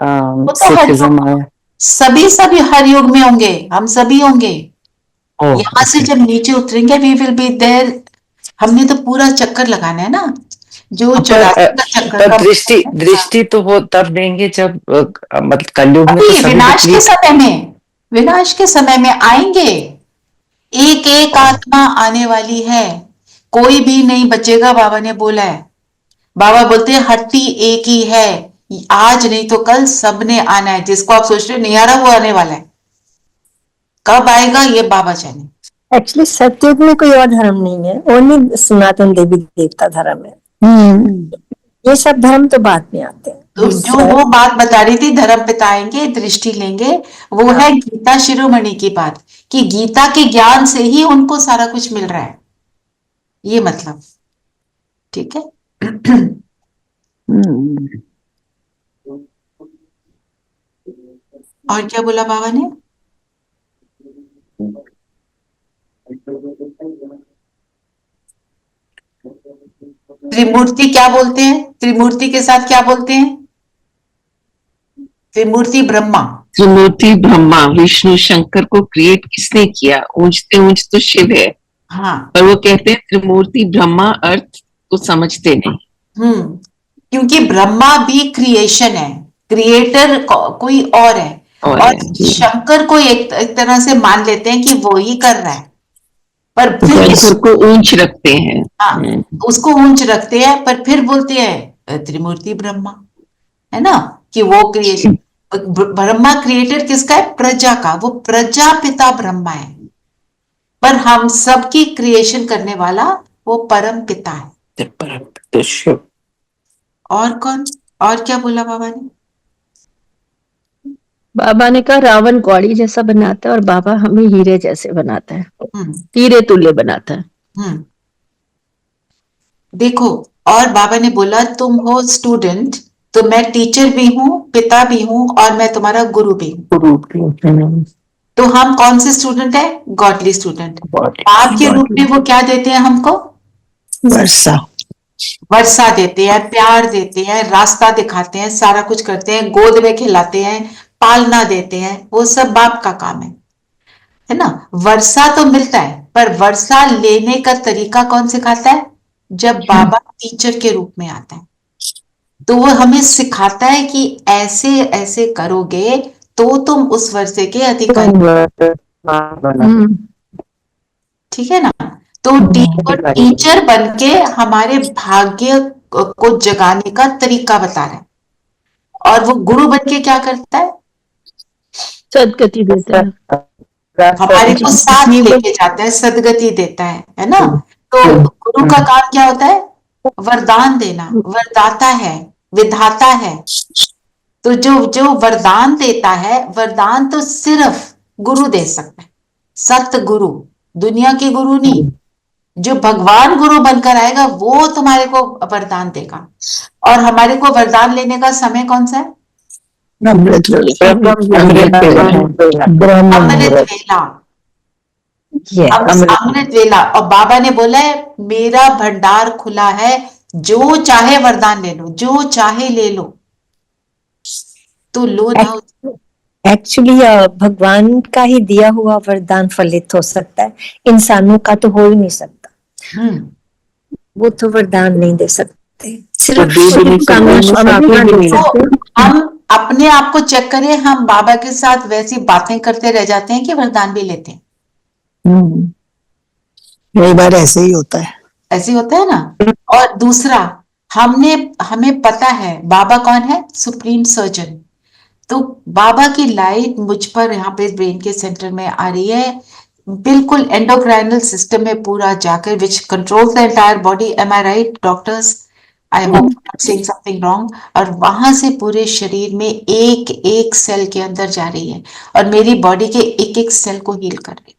सिखिज्म आया। सभी हर युग में होंगे, हम सभी होंगे। Oh, यहाँ से जब नीचे उतरेंगे वी विल बी देयर। हमने तो पूरा चक्कर लगाना है ना, जो 84 का चक्कर पर का दृष्टि दृष्टि तो वो तब देंगे जब मतलब कलयुग में तो अभी सभी विनाश के विपरीत। समय में, विनाश के समय में आएंगे। एक एक आत्मा आने वाली है, कोई भी नहीं बचेगा, बाबा ने बोला है। बाबा बोलते हैं हट्टी एक ही है, आज नहीं तो कल सबने आना है। जिसको आप सोच रहे हो नहीं आ रहा वो आने वाला है, कब आएगा ये बाबा जाने। एक्चुअली सतयुग में कोई और धर्म नहीं है, ओनली सनातन देवी देवता धर्म है। ये सब धर्म तो बाद में आते हैं। तो जो वो बात बता रही थी, धर्म पिता आएंगे, दृष्टि लेंगे, वो है गीता शिरोमणि की बात, कि गीता के ज्ञान से ही उनको सारा कुछ मिल रहा है, ये मतलब। ठीक है। और क्या बोला बाबा ने? त्रिमूर्ति क्या बोलते हैं? त्रिमूर्ति के साथ क्या बोलते हैं? त्रिमूर्ति ब्रह्मा। त्रिमूर्ति ब्रह्मा, विष्णु शंकर को क्रिएट किसने किया? ऊंचते ऊंच तो शिव है, हाँ। पर वो कहते हैं त्रिमूर्ति ब्रह्मा, अर्थ को समझते नहीं। क्योंकि ब्रह्मा भी क्रिएशन है, क्रिएटर कोई और है, और शंकर को एक तरह से मान लेते हैं कि वो ही कर रहा है, पर फिर शंकर को ऊंच रखते हैं। हाँ, उसको ऊंच रखते हैं, पर फिर बोलते हैं त्रिमूर्ति ब्रह्मा, है ना, कि वो क्रिएशन। ब्रह्मा क्रिएटर किसका है? प्रजा का, वो प्रजापिता ब्रह्मा है, पर हम सबकी क्रिएशन करने वाला वो परम पिता है। और कौन? और क्या बोला बाबा ने? बाबा ने कहा रावण कौड़ी जैसा बनाता है और बाबा हमें हीरे जैसे बनाता है, हीरे तुल्य बनाता है। देखो, और बाबा ने बोला तुम हो स्टूडेंट, तो मैं टीचर भी हूँ, पिता भी हूँ, और मैं तुम्हारा गुरु भी हूँ। तो हम कौन से स्टूडेंट है? Godly student. आपके रूप में वो क्या देते हैं हमको? वर्षा। वर्षा देते हैं, प्यार देते हैं, रास्ता दिखाते हैं, सारा कुछ करते हैं, गोद में खिलाते हैं, पालना देते हैं, वो सब बाप का काम है ना। वर्षा तो मिलता है, पर वर्षा लेने का तरीका कौन सिखाता है? जब बाबा टीचर के रूप में आता है, तो वो हमें सिखाता है कि ऐसे ऐसे करोगे तो तुम उस वर्षे के अधिकारी। ठीक है ना। तो टीचर बनके हमारे भाग्य को जगाने का तरीका बता रहा है, और वो गुरु बनके क्या करता है? सदगति देता है, हमारे को साथ लेके जाता है, सदगति देता है ना। तो गुरु का काम क्या होता है? वरदान देना, वरदाता है, विधाता है। तो जो वरदान देता है, वरदान तो सिर्फ गुरु दे सकता है, सत गुरु, दुनिया के गुरु नहीं। जो भगवान गुरु बनकर आएगा वो तुम्हारे को वरदान देगा। और हमारे को वरदान लेने का समय कौन सा है? अमृत वेला। और बाबा ने बोला है मेरा भंडार खुला है, जो चाहे वरदान ले लो, जो चाहे ले लो, तो लो ना। एक्चुअली भगवान का ही दिया हुआ वरदान फलित हो सकता है, इंसानों का तो हो ही नहीं सकता। वो तो वरदान नहीं दे सकते, सिर्फ हम अपने आप को चेक करें, हम बाबा के साथ वैसी बातें करते रह जाते हैं कि वरदान भी लेते हैं। कई बार ऐसे ही होता है, ऐसे होता है ना। और दूसरा, हमें पता है बाबा कौन है? Supreme surgeon. तो बाबा की लाइट मुझ पर यहाँ पे ब्रेन के सेंटर में आ रही है, बिल्कुल एंडोक्राइनल सिस्टम में पूरा जाकर, which controls the entire body. Am I right doctors? I hope I am saying something wrong. और वहां से पूरे शरीर में एक एक सेल के अंदर जा रही है, और मेरी बॉडी के एक एक सेल को हील कर रही है।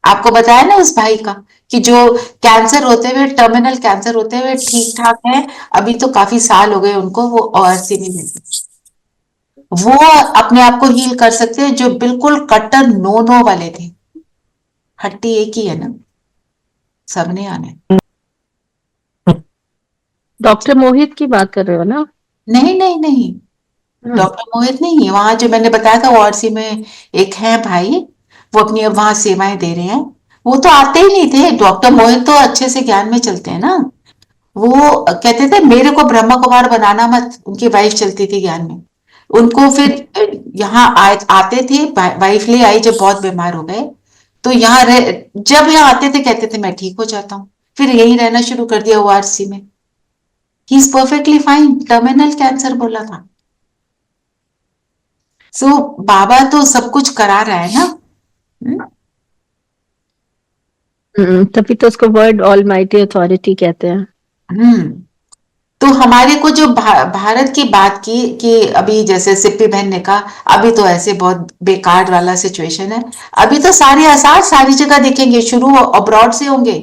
आपको बताया ना उस भाई का, कि जो कैंसर होते हुए, टर्मिनल कैंसर होते हुए ठीक ठाक है, अभी तो काफी साल हो गए उनको, वो ORC में मिलते, वो अपने आप को हील कर सकते हैं, जो बिल्कुल कट्टर नो वाले थे। हट्टी एक ही है ना, सबने आना है। डॉक्टर मोहित की बात कर रहे हो ना? नहीं नहीं नहीं, डॉक्टर मोहित नहीं है वहां, जो मैंने बताया था वाराणसी में एक है भाई, वो अपनी अब वहां सेवाएं दे रहे हैं। वो तो आते ही नहीं थे, डॉक्टर मोहित तो अच्छे से ज्ञान में चलते हैं ना। वो कहते थे मेरे को ब्रह्म कुमार बनाना मत, उनकी वाइफ चलती थी ज्ञान में। उनको फिर यहाँ आते थे, वाइफ ले आई जब बहुत बीमार हो गए, तो यहाँ जब यहाँ आते थे कहते थे मैं ठीक हो जाता हूँ, फिर यही रहना शुरू कर दिया ओआरसी में। He is perfectly fine, terminal cancer बोला था। सो बाबा तो सब कुछ करा रहा है ना। तभी तो उसको वर्ड ऑलमाइटी अथॉरिटी कहते हैं। तो हमारे को जो भारत की बात की कि अभी जैसे सिप्पी बहन ने कहा, अभी तो ऐसे बहुत बेकार वाला सिचुएशन है। अभी तो सारे आसार सारी जगह दिखेंगे, शुरू अब्रॉड से होंगे,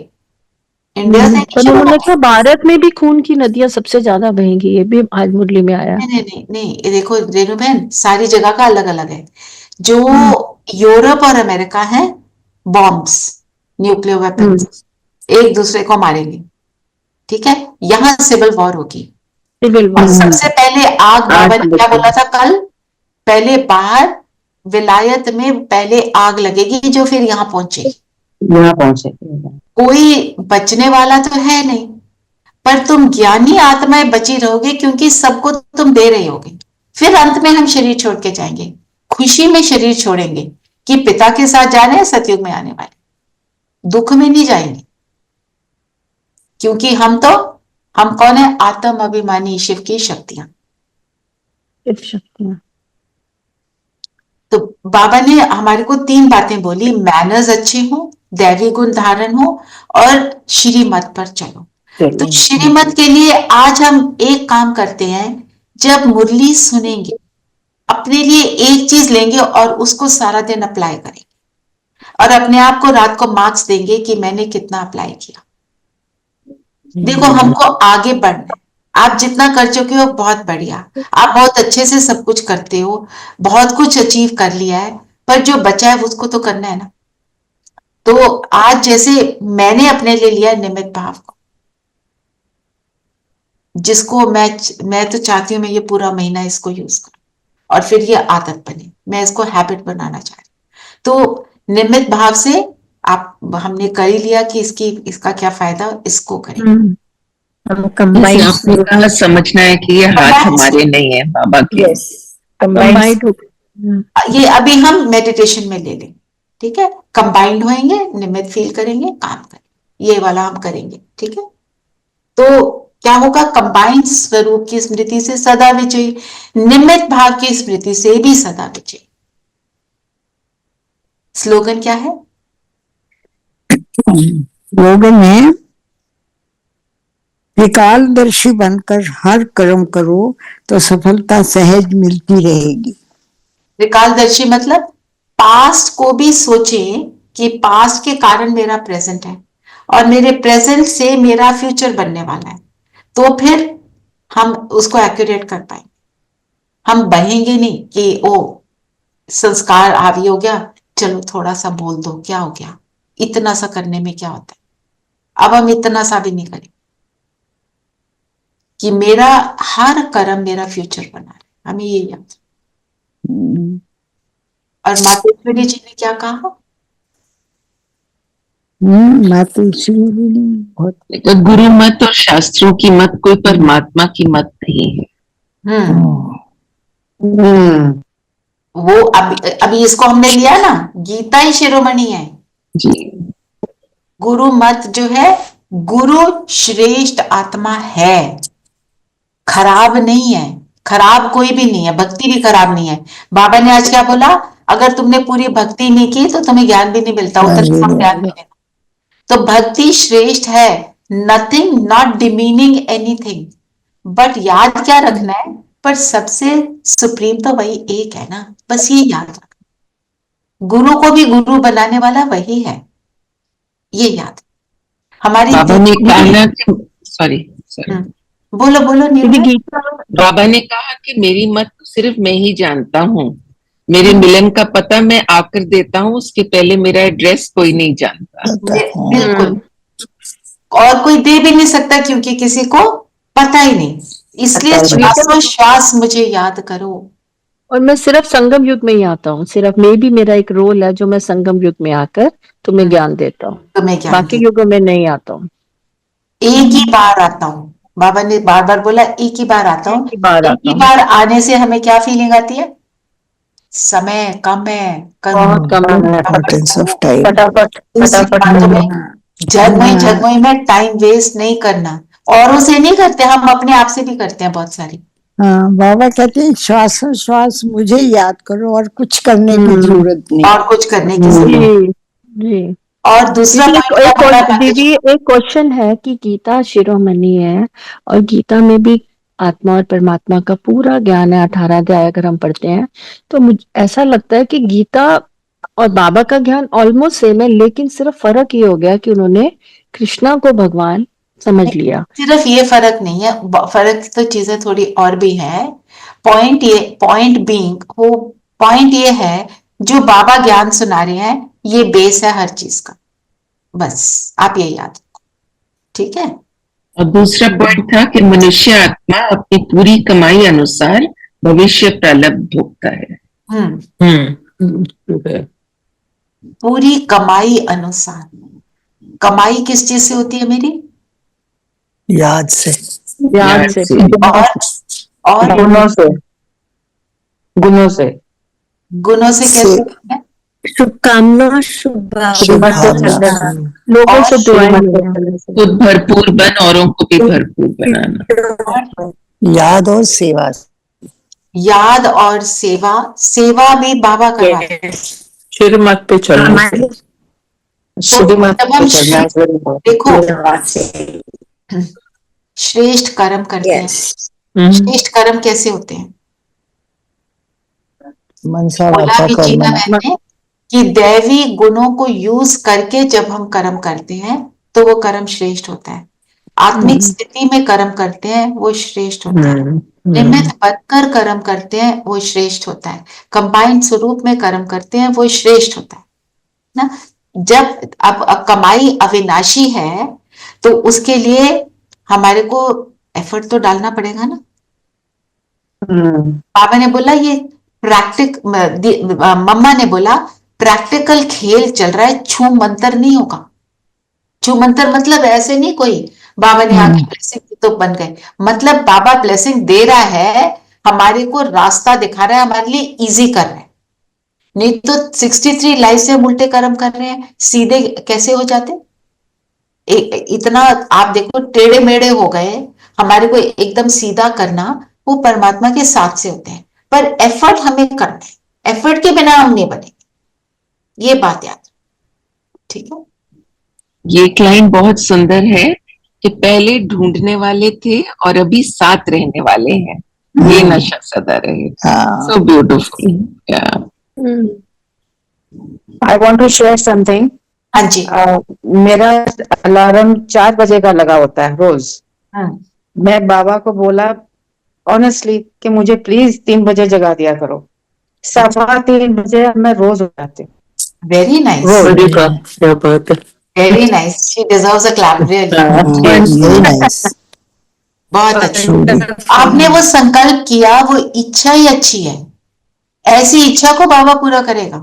इंडिया से पर उन्होंने कहा भारत में भी खून की नदियां सबसे ज्यादा बहेंगी, ये भी आज मुरली में आया। नहीं, ये देखो रेणु बहन, सारी जगह का अलग अलग है। जो यूरोप और अमेरिका है, बॉम्ब्स, न्यूक्लियर वेपन्स, एक दूसरे को मारेंगे, ठीक है। यहाँ सिविल वॉर होगी। और सबसे पहले आग, बाबा ने क्या बोला था कल, पहले बाहर विलायत में पहले आग लगेगी जो फिर यहाँ पहुंचेगी। कोई बचने वाला तो है नहीं, पर तुम ज्ञानी आत्माएं बची रहोगे क्योंकि सबको तुम दे रहे होगे। फिर अंत में हम शरीर छोड़ के जाएंगे, खुशी में शरीर छोड़ेंगे कि पिता के साथ जा रहे हैं, सतयुग में आने वाले, दुख में नहीं जाएंगे। क्योंकि हम कौन है, आत्म अभिमानी शिव की शक्तियां। तो बाबा ने हमारे को 3 बातें बोली, मैनर्स अच्छे हो, दैवी गुण धारण हो और श्रीमत पर चलो। तो श्रीमत के लिए आज हम एक काम करते हैं, जब मुरली सुनेंगे अपने लिए एक चीज लेंगे और उसको सारा दिन अप्लाई करेंगे और अपने आप को रात को मार्क्स देंगे कि मैंने कितना अप्लाई किया। देखो हमको आगे बढ़ना है, आप जितना कर चुके हो बहुत बढ़िया, आप बहुत अच्छे से सब कुछ करते हो, बहुत कुछ अचीव कर लिया है, पर जो बचा है उसको तो करना है ना। तो आज जैसे मैंने अपने लिए लिया निमित्त भाव को, जिसको मैं तो चाहती हूँ मैं ये पूरा महीना इसको यूज करूं और फिर ये आदत बने, मैं इसको हैबिट बनाना चाह रही हूँ। तो निमित्त भाव से हमने कर ही लिया कि इसका क्या फायदा, इसको करें। आपने कहा समझना है कि ये हाथ हमारे नहीं है, बाबा के। ये अभी हम मेडिटेशन में ले लें, ठीक है। कंबाइंड होएंगे, निमित्त फील करेंगे, काम करेंगे, ये वाला हम करेंगे, ठीक है। तो क्या होगा, कंबाइंड स्वरूप की स्मृति से सदा विजयी, निमित्त भाव की स्मृति से भी सदा विजयी। स्लोगन क्या है? स्लोगन है, त्रिकालदर्शी बनकर हर कर्म करो तो सफलता सहज मिलती रहेगी। त्रिकालदर्शी मतलब पास्ट को भी सोचें कि पास्ट के कारण मेरा प्रेजेंट है और मेरे प्रेजेंट से मेरा फ्यूचर बनने वाला है, तो फिर हम उसको एक्यूरेट कर पाएंगे। हम बहेंगे नहीं कि ओ संस्कार हावी हो गया, चलो थोड़ा सा बोल दो, क्या हो गया, इतना सा करने में क्या होता है। अब हम इतना सा भी नहीं करेंगे कि मेरा हर कर्म मेरा फ्यूचर बना रहे, हमें ये याद। और मातेश्वरी जी ने क्या कहा? मातेश्वरी ने बहुत, गुरु मत और शास्त्रों की मत कोई परमात्मा की मत नहीं है। वो अभी इसको हमने लिया ना, गीता ही शिरोमणि है जी। गुरु मत जो है, गुरु श्रेष्ठ आत्मा है, खराब नहीं है, खराब कोई भी नहीं है, भक्ति भी खराब नहीं है। बाबा ने आज क्या बोला, अगर तुमने पूरी भक्ति नहीं की तो तुम्हें ज्ञान भी नहीं मिलता, उतना ज्ञान मिलेगा। तो भक्ति श्रेष्ठ है, nothing, not demeaning anything, but याद क्या रखना है, पर सबसे सुप्रीम तो वही एक है ना, बस ये याद रखना। गुरु को भी गुरु बनाने वाला वही है, ये याद। हमारी बाबा ने कहा, सॉरी बोलो बाबा ने कहा कि मेरी मत सिर्फ मैं ही जानता हूँ, मेरे मिलन का पता मैं आकर देता हूँ, उसके पहले मेरा एड्रेस कोई नहीं जानता। बिल्कुल, और कोई दे भी नहीं सकता क्योंकि किसी को पता ही नहीं। इसलिए श्वासोश्वास मुझे याद करो। और मैं सिर्फ संगम युग में ही आता हूँ, सिर्फ मे भी मेरा एक रोल है जो मैं संगम युग में आकर तुम्हें ज्ञान देता हूँ, तुम्हें ज्ञान बाकी युगों में नहीं आता हूँ। एक ही बार आता हूँ, बाबा ने बार बार बोला एक ही बार आता हूँ। एक ही बार आने से हमें क्या फीलिंग आती है? समय कम है, बहुत कम है, Importance of time. फटाफट दूसरी बातों में जगमई में टाइम वेस्ट नहीं करना। औरों से नहीं करते, हम अपने आप से भी करते हैं बहुत सारी। हाँ, बाबा कहते हैं श्वासोश्वास मुझे याद करो और कुछ करने की जरूरत नहीं। और कुछ करने की जरूरत जी जी। और दूसरा दीदी एक क्वेश्चन है कि गीता शिरोमणि है और गीता में भी आत्मा और परमात्मा का पूरा ज्ञान है, 18 अध्याय अगर हम पढ़ते हैं तो मुझे ऐसा लगता है कि गीता और बाबा का ज्ञान ऑलमोस्ट सेम है, लेकिन सिर्फ फर्क ये हो गया कि उन्होंने कृष्णा को भगवान समझ लिया। सिर्फ ये फर्क नहीं है, फर्क तो चीजें थोड़ी और भी है। पॉइंट ये है जो बाबा ज्ञान सुना रहे हैं ये बेस है हर चीज का, बस आप ये याद रखो, ठीक है। और दूसरा पॉइंट था कि मनुष्य आत्मा अपनी पूरी कमाई अनुसार भविष्य प्रारब्ध भोगता है। पूरी कमाई अनुसार। कमाई किस चीज से होती है मेरी? याद से। याद से और गुणों से गुणों से कैसे होता है? शुभकामना शुभ लोगों से दुआएं खुद भरपूर बन औरों को भी भरपूर बनाना। याद और सेवा। याद और सेवा। सेवा भी बाबा करवाते हैं। श्रीमत पे चलना से। देखो श्रेष्ठ कर्म करते हैं। श्रेष्ठ कर्म कैसे होते हैं? मनसा बोला वाचा भी कर्म। जीना मैंने कि दैवी गुणों को यूज करके जब हम कर्म करते हैं तो वो कर्म श्रेष्ठ होता है। आत्मिक स्थिति में कर्म करते हैं वो श्रेष्ठ होता है। निमित्त बनकर कर्म करते हैं वो श्रेष्ठ होता है। कंबाइंड स्वरूप में कर्म करते हैं वो श्रेष्ठ होता है ना। जब अब कमाई अविनाशी है तो उसके लिए हमारे को एफर्ट तो डालना पड़ेगा ना। बाबा ने बोला ये मम्मा ने बोला प्रैक्टिकल खेल चल रहा है, छू मंतर नहीं होगा। छू मंतर मतलब ऐसे नहीं कोई बाबा ने आके ब्लेसिंग तो बन गए, मतलब बाबा ब्लेसिंग दे रहा है, हमारे को रास्ता दिखा रहा है, हमारे लिए इजी कर रहा है। नहीं तो 63 लाइफ से हम उल्टे कर्म कर रहे हैं, सीधे कैसे हो जाते? इतना आप देखो टेढ़े मेढ़े हो गए। हमारे को एकदम सीधा करना वो परमात्मा के साथ से होते हैं, पर एफर्ट हमें करना है। एफर्ट के बिना हम नहीं बनेंगे, ये बात याद, ठीक है। ये एक लाइन बहुत सुंदर है कि पहले ढूंढने वाले थे और अभी साथ रहने वाले हैं, ये नशा सदा रहे। So beautiful. I want to share something. हाँ जी। मेरा अलार्म 4 बजे का लगा होता है रोज। मैं बाबा को बोला ऑनेस्टली कि मुझे प्लीज 3 बजे जगा दिया करो। 3:15 बजे मैं रोज उठ जाती हूँ। Very nice, very nice. She deserves a clap, Very nice. बहुत अच्छा। आपने वो संकल्प किया, वो इच्छा ही अच्छी है। ऐसी इच्छा को बाबा पूरा करेगा।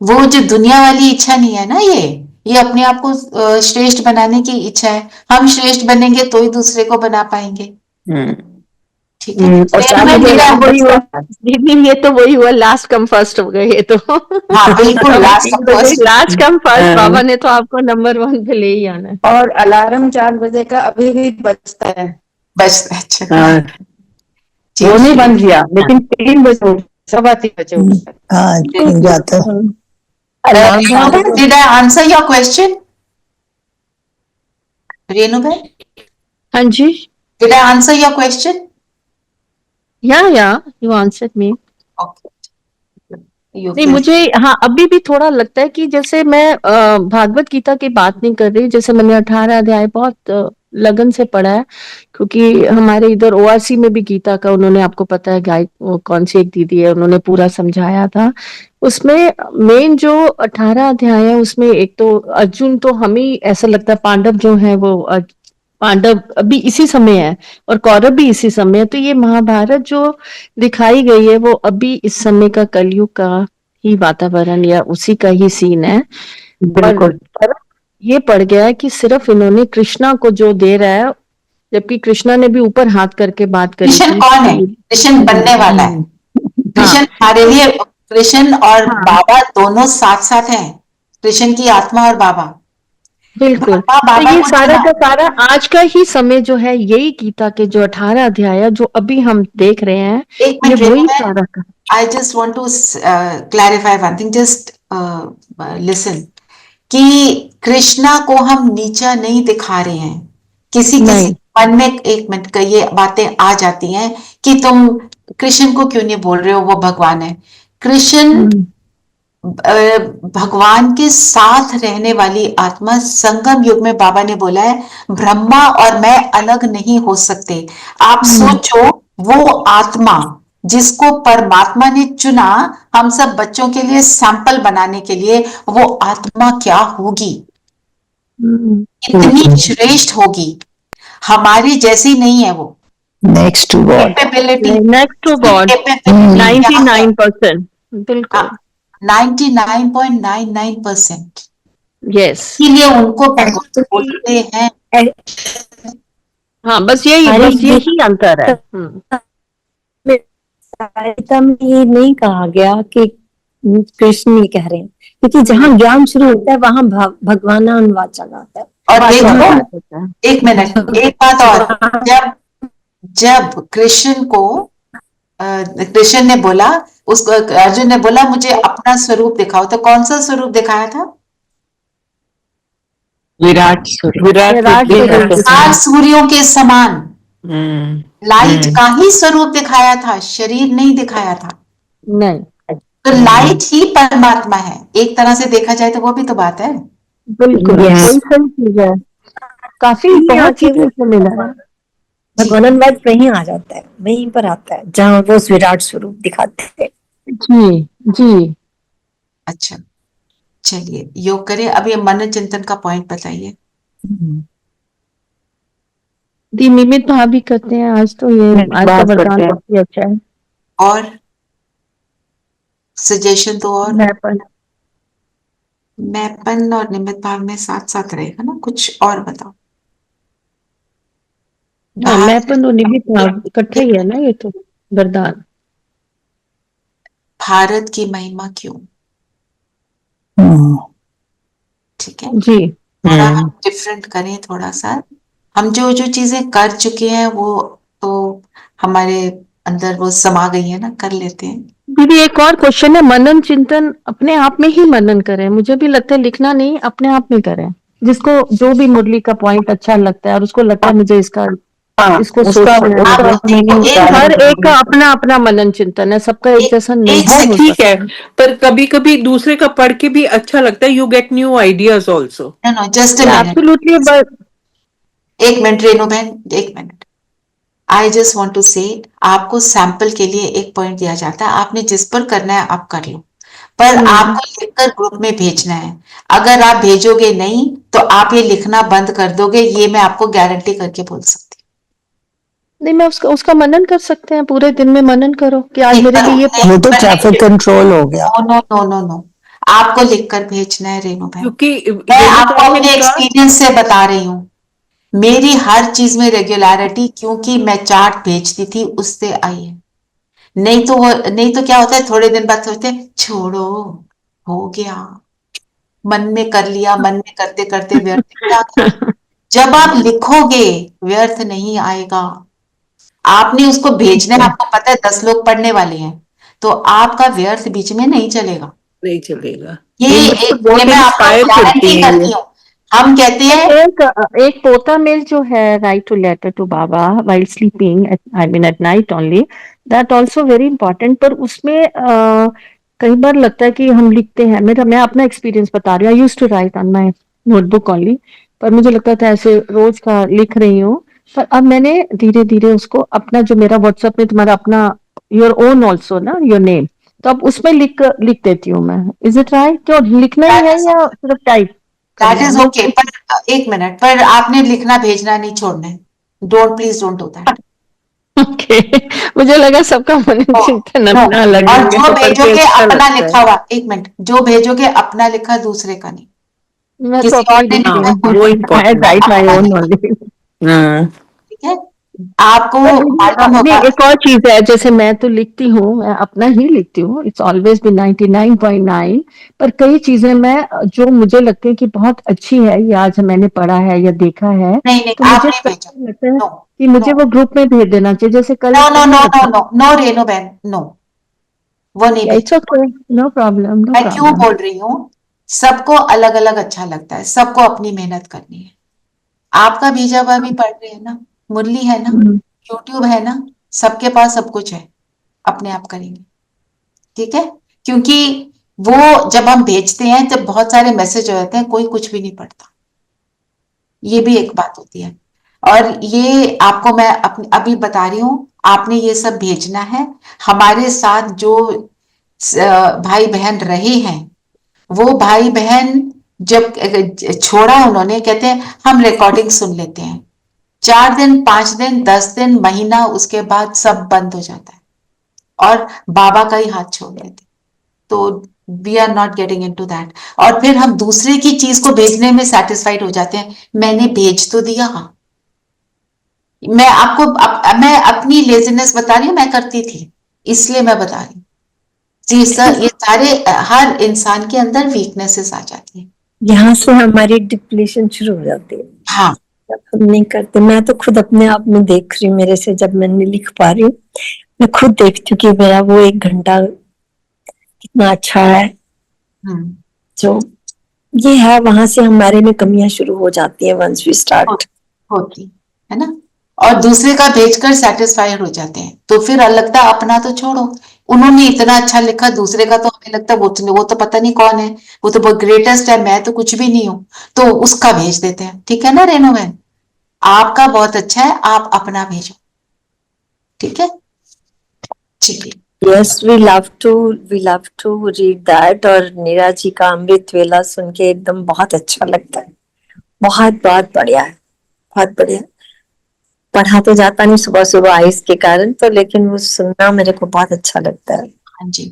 वो जो दुनिया वाली इच्छा नहीं है ना, ये अपने आप को श्रेष्ठ बनाने की इच्छा है। हम श्रेष्ठ बनेंगे तो ही दूसरे को बना पाएंगे, ठीक है। ये तो वही हुआ, लास्ट कम फर्स्ट हो गए ये तो। हाँ बिल्कुल, लास्ट कम फर्स्ट। बाबा ने तो आपको नंबर 1 पे ले ही आना है। और अलार्म 4 बजे का अभी भी बजता है। अच्छा, वो नहीं बंद किया, लेकिन 3 बजे 3:15 बजे उठता है। हाँ, खुल जाता है। Did I answer your question, Renu भाई? हाँ जी। Did I answer your question? Yeah, you answered me. नहीं, मुझे हाँ अभी भी थोड़ा लगता है कि जैसे मैं भागवत गीता की बात नहीं कर रही, जैसे मैंने 18 अध्याय बहुत लगन से पढ़ा है, क्योंकि हमारे इधर ओआरसी में भी गीता का उन्होंने, आपको पता है गाय कौन सी एक दीदी है, उन्होंने पूरा समझाया था। उसमें मेन जो 18 अध्याय है उसमें एक तो अर्जुन, तो हमें ऐसा लगता है पांडव जो है वो पांडव अभी इसी समय है और कौरव भी इसी समय है। तो ये महाभारत जो दिखाई गई है वो अभी इस समय का कलयुग का ही वातावरण या उसी का ही सीन है। बिल्कुल। पर ये पड़ गया है कि सिर्फ इन्होंने कृष्णा को जो दे रहा है, जबकि कृष्णा ने भी ऊपर हाथ करके बात करी कृष्ण थी। कौन है? कृष्ण बनने वाला है। कृष्ण हमारे लिए, कृष्ण और बाबा दोनों साथ साथ हैं। कृष्ण की आत्मा और बाबा, बिल्कुल। बाबा तो बाबा ये को सारा चुना। का सारा आज का ही समय जो है, यही गीता के जो 18 अध्याय है, जो अभी हम देख रहे हैं, एक ये मिनट वही रेणु, सारा का। I just want to clarify one thing. Just listen. कि कृष्णा को हम नीचा नहीं दिखा रहे हैं। किसी किसी मन में एक मिनट का ये बातें आ जाती हैं कि तुम कृष्ण को क्यों नहीं बोल रहे हो, वो भगवान है। कृष्ण भगवान के साथ रहने वाली आत्मा। संगम युग में बाबा ने बोला है ब्रह्मा और मैं अलग नहीं हो सकते। आप सोचो, वो आत्मा जिसको परमात्मा ने चुना हम सब बच्चों के लिए सैंपल बनाने के लिए, वो आत्मा क्या होगी, कितनी श्रेष्ठ होगी। हमारी जैसी नहीं है वो। Next to God, capability, next to God 99%, बिल्कुल 99.99%। यस, इसीलिए उनको भगवान बोलते हैं। हाँ बस यही अंतर है। गीता में ये नहीं कहा गया कि कृष्ण ये कह रहे हैं, क्योंकि जहाँ ज्ञान शुरू होता है वहां भगवान अनुवाचन आता है। और देखो, एक मिनट, एक बात और, जब कृष्ण को कृष्ण ने बोला, उसको अर्जुन ने बोला मुझे अपना स्वरूप दिखाओ, तो कौन सा स्वरूप दिखाया था? विराट स्वरूप। चार सूर्यों के समान लाइट का ही स्वरूप दिखाया था, शरीर नहीं दिखाया था। नहीं, तो लाइट ही परमात्मा है, एक तरह से देखा जाए तो वो भी तो बात है। बिल्कुल वही सही चीज है। काफी बहुत चीजें से मिला है। भगवान वहीं आ जाता है, वहीं पर आता है जहाँ वो विराट स्वरूप दिखाते हैं। जी जी। अच्छा, चलिए योग करें। अब ये मन चिंतन का पॉइंट बताइए। दी निमित भाव भी करते हैं आज, तो ये आज का वरदान काफी अच्छा है। और सजेशन तो, और मैपन और निमित भाव में साथ साथ रहेगा ना, कुछ और बताओ। मैपन और निमित भाव इकट्ठा ही है ना, ये तो वरदान। भारत की महिमा क्यों? ठीक है जी। थोड़ा हम डिफरेंट करें, थोड़ा सा हम जो जो चीजें कर चुके हैं वो तो हमारे अंदर वो समा गई है ना, कर लेते हैं। दीदी एक और क्वेश्चन है, मनन चिंतन अपने आप में ही मनन करें, मुझे भी लगता है लिखना नहीं, अपने आप में करें। जिसको जो भी मुरली का पॉइंट अच्छा लगता है और उसको लगता है मुझे इसको सोचना है। हर एक का अपना अपना मनन चिंतन है, सबका एक जैसा नहीं है। ठीक है, पर कभी कभी दूसरे का पढ़ के भी अच्छा लगता है। You get new ideas also. Just absolutely. एक मिनट रेणु बहन, एक minute. I just want to say, आपको सैंपल के लिए एक पॉइंट दिया जाता है, आपने जिस पर करना है आप कर लो, पर आपको लिखकर ग्रुप में भेजना है। अगर आप भेजोगे नहीं तो आप ये लिखना बंद कर दोगे, ये मैं आपको गारंटी करके बोल सकती नहीं। मैं उसका मनन कर सकते हैं, पूरे दिन में मनन करो कि आज मेरे लिए वो तो ट्रैफिक कंट्रोल हो गया। नो नो नो नो, आपको लिखकर भेजना है रेणु बहन। क्योंकि मैं आपको अपने एक्सपीरियंस से बता रही हूँ, मेरी हर चीज में रेगुलरिटी, क्योंकि मैं चार्ट भेजती थी उससे आई है। नहीं तो क्या होता है, थोड़े दिन बाद सोचते हैं छोड़ो, हो गया, मन में कर लिया, मन में करते करते व्यर्थ। जब आप लिखोगे व्यर्थ नहीं आएगा। आपने उसको भेजना है, आपको पता है 10 लोग पढ़ने वाले हैं, तो आपका व्यर्थ बीच में नहीं चलेगा। नहीं चलेगा। ये मैं आपको गारंटी करती हूँ। हम कहते हैं एक पोता मेल जो है, राइट टू लेटर टू बाबा while sleeping, I mean at night only, that also very important. पर उसमें कई बार लगता है कि हम लिखते हैं, मैं अपना एक्सपीरियंस बता रही हूँ। I used to write on my notebook only, पर मुझे लगता था ऐसे रोज का लिख रही हूँ। पर अब मैंने धीरे धीरे उसको अपना, जो मेरा व्हाट्सएप में तुम्हारा अपना योर ओन ऑल्सो ना, योर नेम, तो अब उसमें लिख देती हूँ मैं। Is it right? क्यों लिखना ही है या सिर्फ टाइप? दैट इज ओके, पर एक मिनट, पर आपने लिखना भेजना नहीं छोड़ना है। Don't, please don't do that. Okay. मुझे लगा सबका मन चिंतन अपना अलग और है, जो तो करके भेजोगे अच्छा अपना लगता लिखा है। हुआ, एक मिनट, जो भेजोगे अपना लिखा, दूसरे का नहीं। मैं तो किसी अपनी और ने लिखती लिखा हूँ, है, वो important आई राइट माई अपना ओन लिखा, ओनली। हाँ ठीक है। आपको पर दीदी, मालूम नहीं, होगा। एक और चीज है, जैसे मैं तो लिखती हूँ, मैं अपना ही लिखती हूँ, इट्स ऑलवेज बी 99.9। पर कई चीजें मैं, जो मुझे लगती है कि बहुत अच्छी है, ये आज मैंने पढ़ा है या देखा है, नहीं नहीं, तो आप मुझे नहीं भेजो। लगता है नो कि नो मुझे वो ग्रुप में भेज देना चाहिए, जैसे कल नो एक नो कहानी नो नो बताई। नो नो रेनो बहन, नो, वो नहीं इट्स भेजो। ओके, नो प्रॉब्लम, नो मैं क्यों प्रॉब्लम। बोल रही हूँ, सबको अलग अलग अच्छा लगता है, सबको अपनी मेहनत करनी है। आपका भेजा हुआ भी पढ़ रहे हैं ना, मुरली है ना, यूट्यूब है ना, सबके पास सब कुछ है, अपने आप करेंगे, ठीक है। क्योंकि वो जब हम भेजते हैं तब बहुत सारे मैसेज हो जाते हैं, कोई कुछ भी नहीं पढ़ता, ये भी एक बात होती है। और ये आपको मैं अभी बता रही हूँ, आपने ये सब भेजना है। हमारे साथ जो भाई बहन रहे हैं, वो भाई बहन जब छोड़ा उन्होंने, कहते हैं हम रिकॉर्डिंग सुन लेते हैं, 4 दिन, 5 दिन, 10 दिन, महीना, उसके बाद सब बंद हो जाता है और बाबा का ही हाथ छोड़ देते हैं। तो we are not getting into that. और फिर हम दूसरे की चीज को भेजने में सेटिस्फाइड हो जाते हैं, मैंने भेज तो दिया। मैं आपको मैं अपनी लेजीनेस बता रही हूँ, मैं करती थी, इसलिए मैं बता रही हूँ। ये सारे हर इंसान के अंदर वीकनेसेस आ जाती है। यहाँ से हमारी डिप्लीशन शुरू हो जाती है हाँ, जब हम नहीं करते। मैं तो खुद अपने आप में देख रही हूँ, मेरे से जब मैं नहीं लिख पा रही हूँ, मैं खुद देखती हूँ कि मेरा वो 1 घंटा कितना अच्छा है। जो ये है, वहां से हमारे में कमियां शुरू हो जाती है वंस वी स्टार्ट। होती है ना। और दूसरे का भेजकर सेटिस्फाइड हो जाते हैं, तो फिर लगता है अपना तो छोड़ो, उन्होंने इतना अच्छा लिखा, दूसरे का तो हमें लगता है वो तो पता नहीं कौन है, वो तो बहुत ग्रेटेस्ट है, मैं तो कुछ भी नहीं हूं, तो उसका भेज देते हैं। ठीक है ना रेणु बहन, आपका बहुत अच्छा है, आप अपना भेजो, ठीक है। चलिए, yes, we love to read that. और नीरा जी का अमृत वेला सुन के एकदम बहुत अच्छा लगता है। बहुत बहुत बढ़िया है, बहुत बढ़िया। पढ़ा तो जाता नहीं सुबह सुबह आइस के कारण, तो लेकिन वो सुनना मेरे को बहुत अच्छा लगता है। हाँ जी,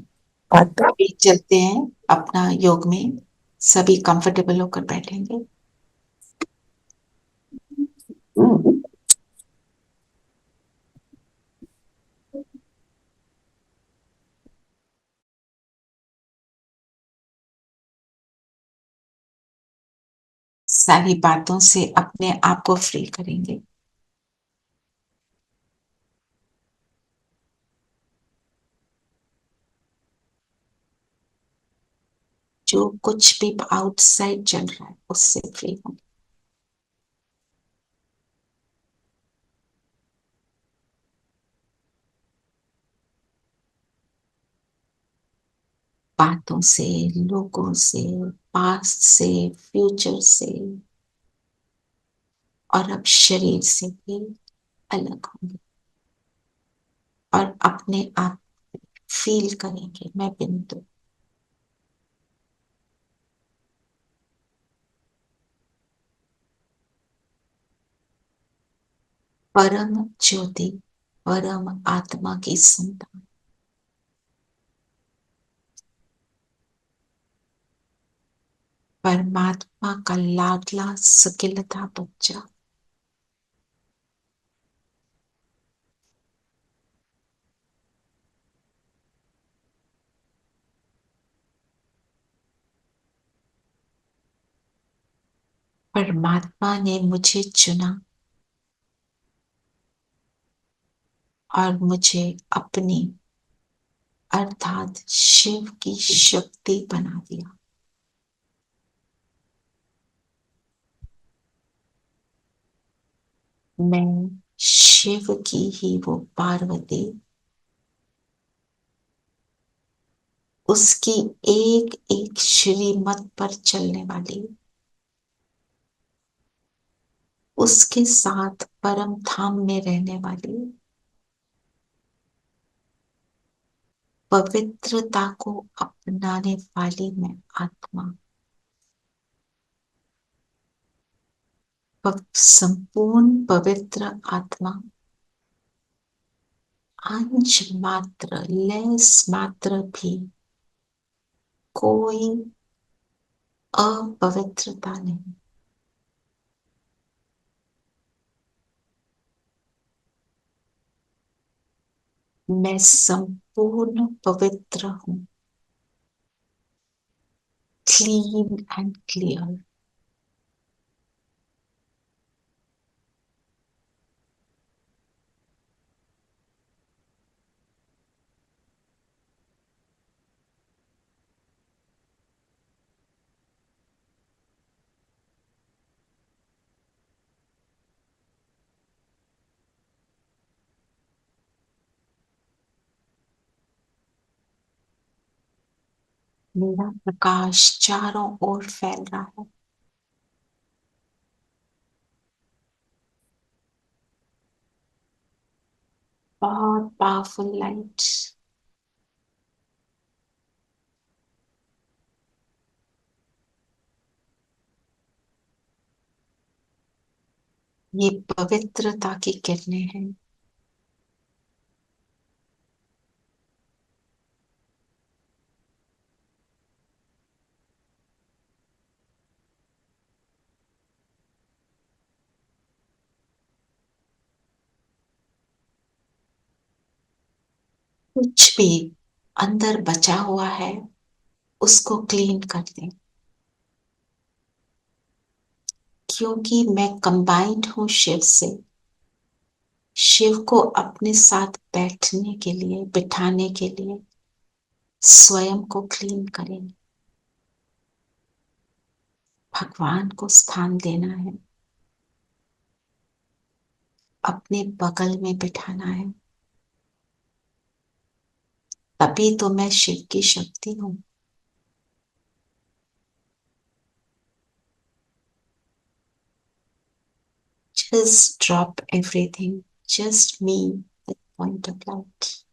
बहुत अभी चलते हैं अपना योग में, सभी कंफर्टेबल होकर बैठेंगे। सारी बातों से अपने आप को फ्री करेंगे। जो कुछ भी आउटसाइड चल रहा है उससे फ्री होंगे। बातों से, लोगों से, पास्ट से, फ्यूचर से, और अब शरीर से भी अलग होंगे और अपने आप फील करेंगे, मैं बिंदु। परम ज्योति, परम आत्मा की संतान, परमात्मा का लाडला सकिलता बच्चा, परमात्मा ने मुझे चुना और मुझे अपनी अर्थात शिव की शक्ति बना दिया। मैं शिव की ही वो पार्वती, उसकी एक एक श्रीमत पर चलने वाली, उसके साथ परम धाम में रहने वाली, पवित्रता को अपनाने वाली मैं आत्मा। संपूर्ण पवित्र आत्मा अंश मात्र, लेस मात्र भी कोई अपवित्रता नहीं। मैं संपूर्ण पवित्र हूं, क्लीन एंड क्लियर। मेरा प्रकाश चारों ओर फैल रहा है। बहुत पावरफुल लाइट। ये पवित्रता की किरणें हैं। कुछ भी अंदर बचा हुआ है उसको क्लीन कर दें, क्योंकि मैं कंबाइंड हूं शिव से। शिव को अपने साथ बैठने के लिए, बिठाने के लिए स्वयं को क्लीन करें। भगवान को स्थान देना है, अपने बगल में बिठाना है। तभी तो मैं शिव की शक्ति हूं। Just drop everything, just me, the point of light.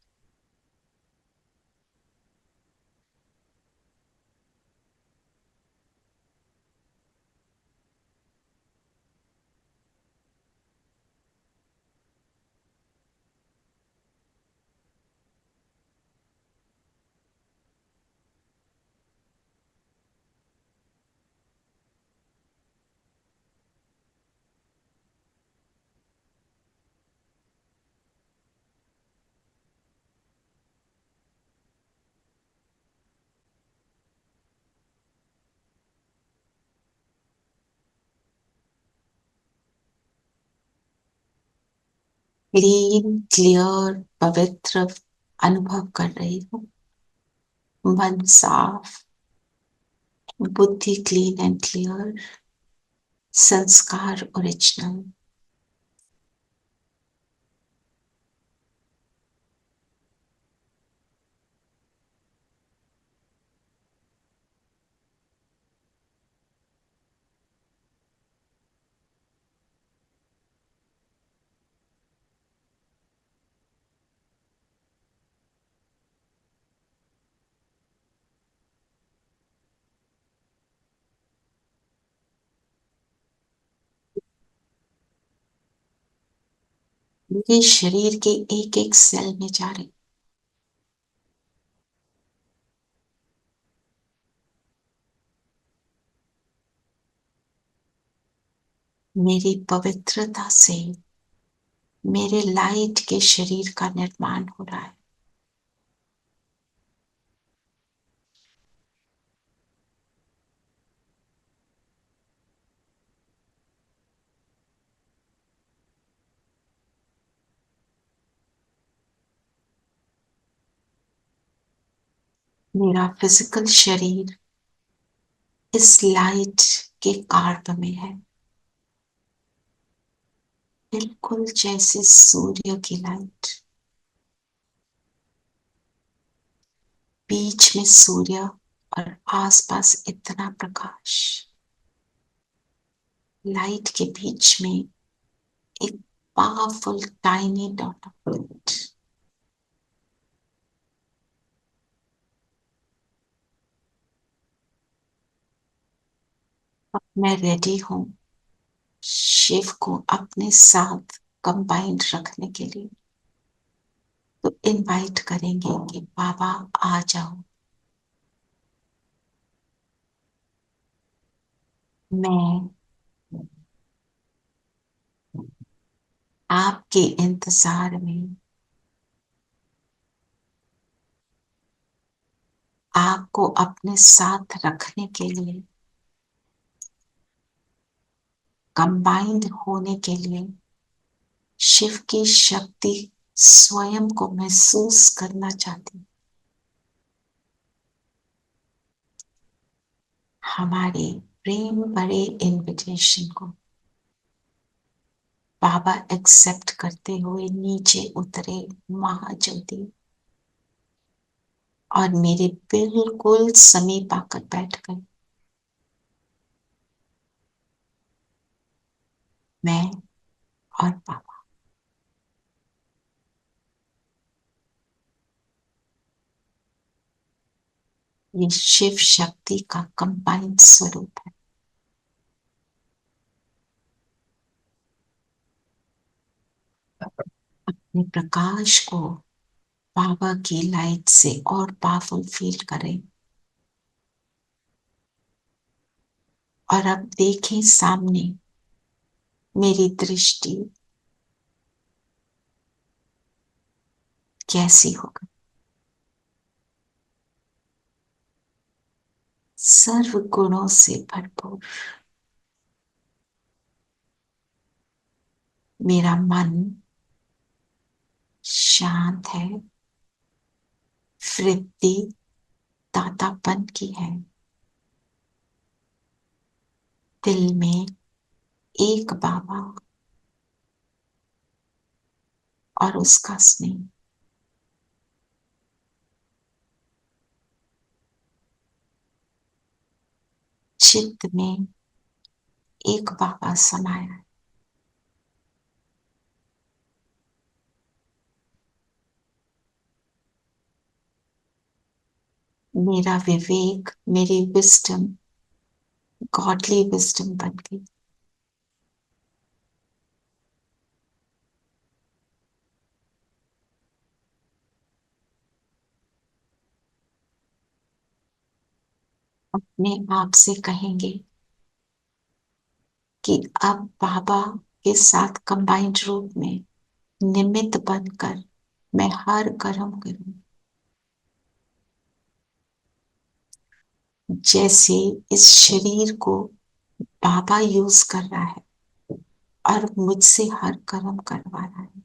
Clean, clear, पवित्र अनुभव कर रही हूँ। मन साफ, बुद्धि क्लीन एंड क्लियर, संस्कार ओरिजिनल। मेरे शरीर के एक एक सेल में जा रही। मेरी पवित्रता से मेरे लाइट के शरीर का निर्माण हो रहा है। मेरा फिजिकल शरीर इस लाइट के कार्ब में है, बिल्कुल जैसे सूर्य की लाइट। बीच में सूर्य और आसपास इतना प्रकाश। लाइट के बीच में एक powerful tiny dot of light. अब मैं रेडी हूं शिव को अपने साथ कंबाइंड रखने के लिए, तो इनवाइट करेंगे कि बाबा आ जाओ, मैं आपके इंतजार में आपको अपने साथ रखने के लिए, कंबाइंड होने के लिए, शिव की शक्ति स्वयं को महसूस करना चाहती हूं। हमारे प्रेम भरे इनविटेशन को बाबा एक्सेप्ट करते हुए नीचे उतरे महाज्योति और मेरे बिल्कुल समीप आकर बैठ गए। मैं और बाबा ये शिव शक्ति का कंबाइंड स्वरूप है। अपने प्रकाश को बाबा की लाइट से और पावरफुल फील करें और अब देखें सामने मेरी दृष्टि कैसी होगी। सर्व गुणों से भरपूर मेरा मन शांत है, वृत्ति दातापन की है, दिल में एक बाबा और उसका स्नेह। चित्त में एक बाबा समाया है। मेरा विवेक, मेरी विस्डम गॉडली विस्डम बन गई। अपने आप से कहेंगे कि अब बाबा के साथ कंबाइंड रूप में निमित्त बनकर मैं हर कर्म करूं। जैसे इस शरीर को बाबा यूज कर रहा है और मुझसे हर कर्म करवा रहा है।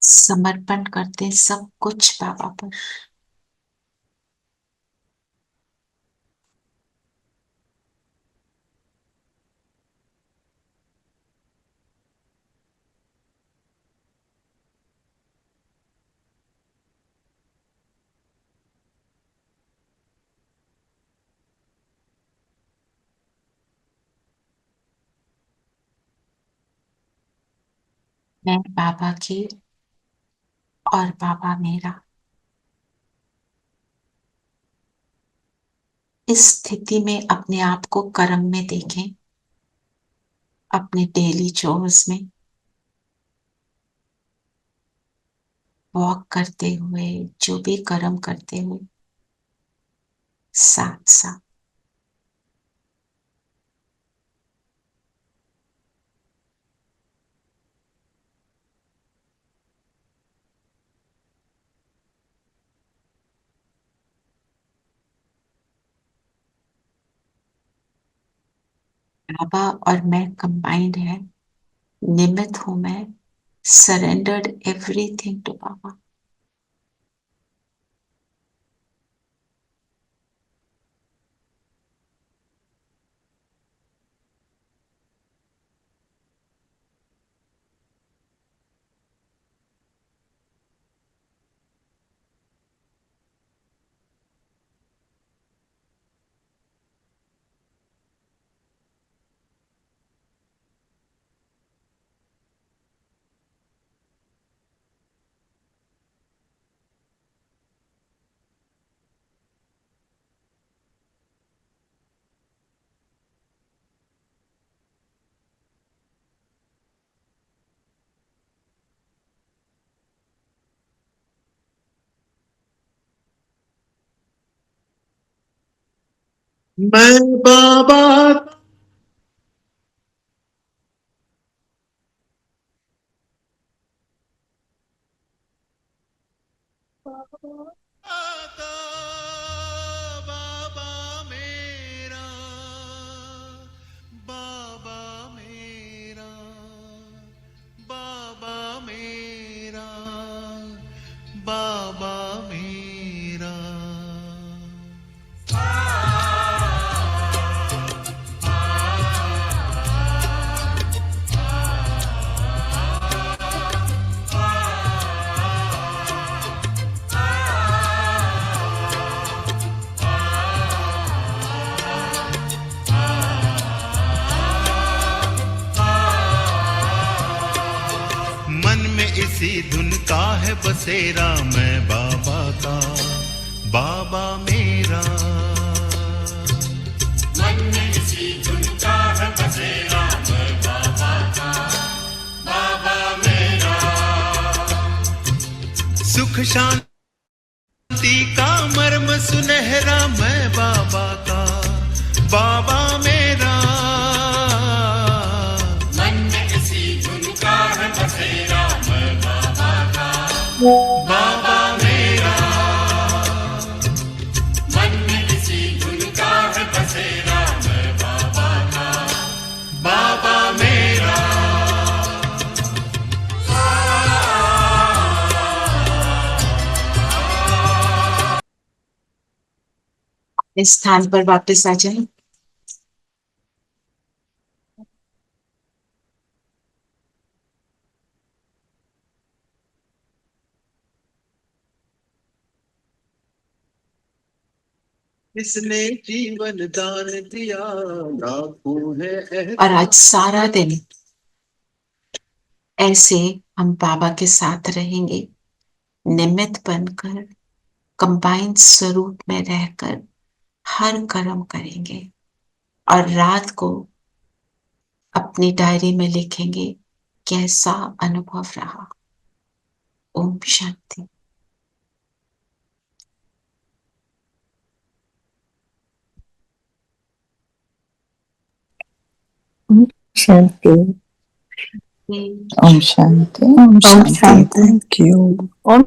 समर्पण करते सब कुछ बाबा पर। मैं बाबा की और बाबा मेरा। इस स्थिति में अपने आप को कर्म में देखें, अपने डेली चोर्स में, वॉक करते हुए, जो भी कर्म करते हुए, साथ साथ बाबा और मैं कंबाइंड है। निमित्त हूं मैं, सरेंडर्ड एवरीथिंग टू बाबा। मैं बाबा बाबा मेरा, बाबा मेरा, बाबा मेरा, बाबा मेरा। मन में इसी धुन का है बसेरा, मैं बाबा का, बाबा मेरा। मन में इसी धुन का है बसेरा, मैं बाबा का, बाबा मेरा। सुख शांति का मर्म सुनहरा, मैं बाबा का, बाबा मेरा। मन में इसी धुन का है बसेरा, मैं बाबा का, बाबा मेरा। मन में इसी धुन का है बसेरा, मैं बाबा का, बाबा मेरा। इस स्थान पर वापस आ जाए। इसने जीवन दान दिया, लाखों है और आज सारा दिन ऐसे हम बाबा के साथ रहेंगे, निमित्त बनकर, कंबाइंड स्वरूप में रहकर हर कर्म करेंगे और रात को अपनी डायरी में लिखेंगे कैसा अनुभव रहा। ओम शांति। शांति। Om Shanti. Om Shanti. Thank you. Om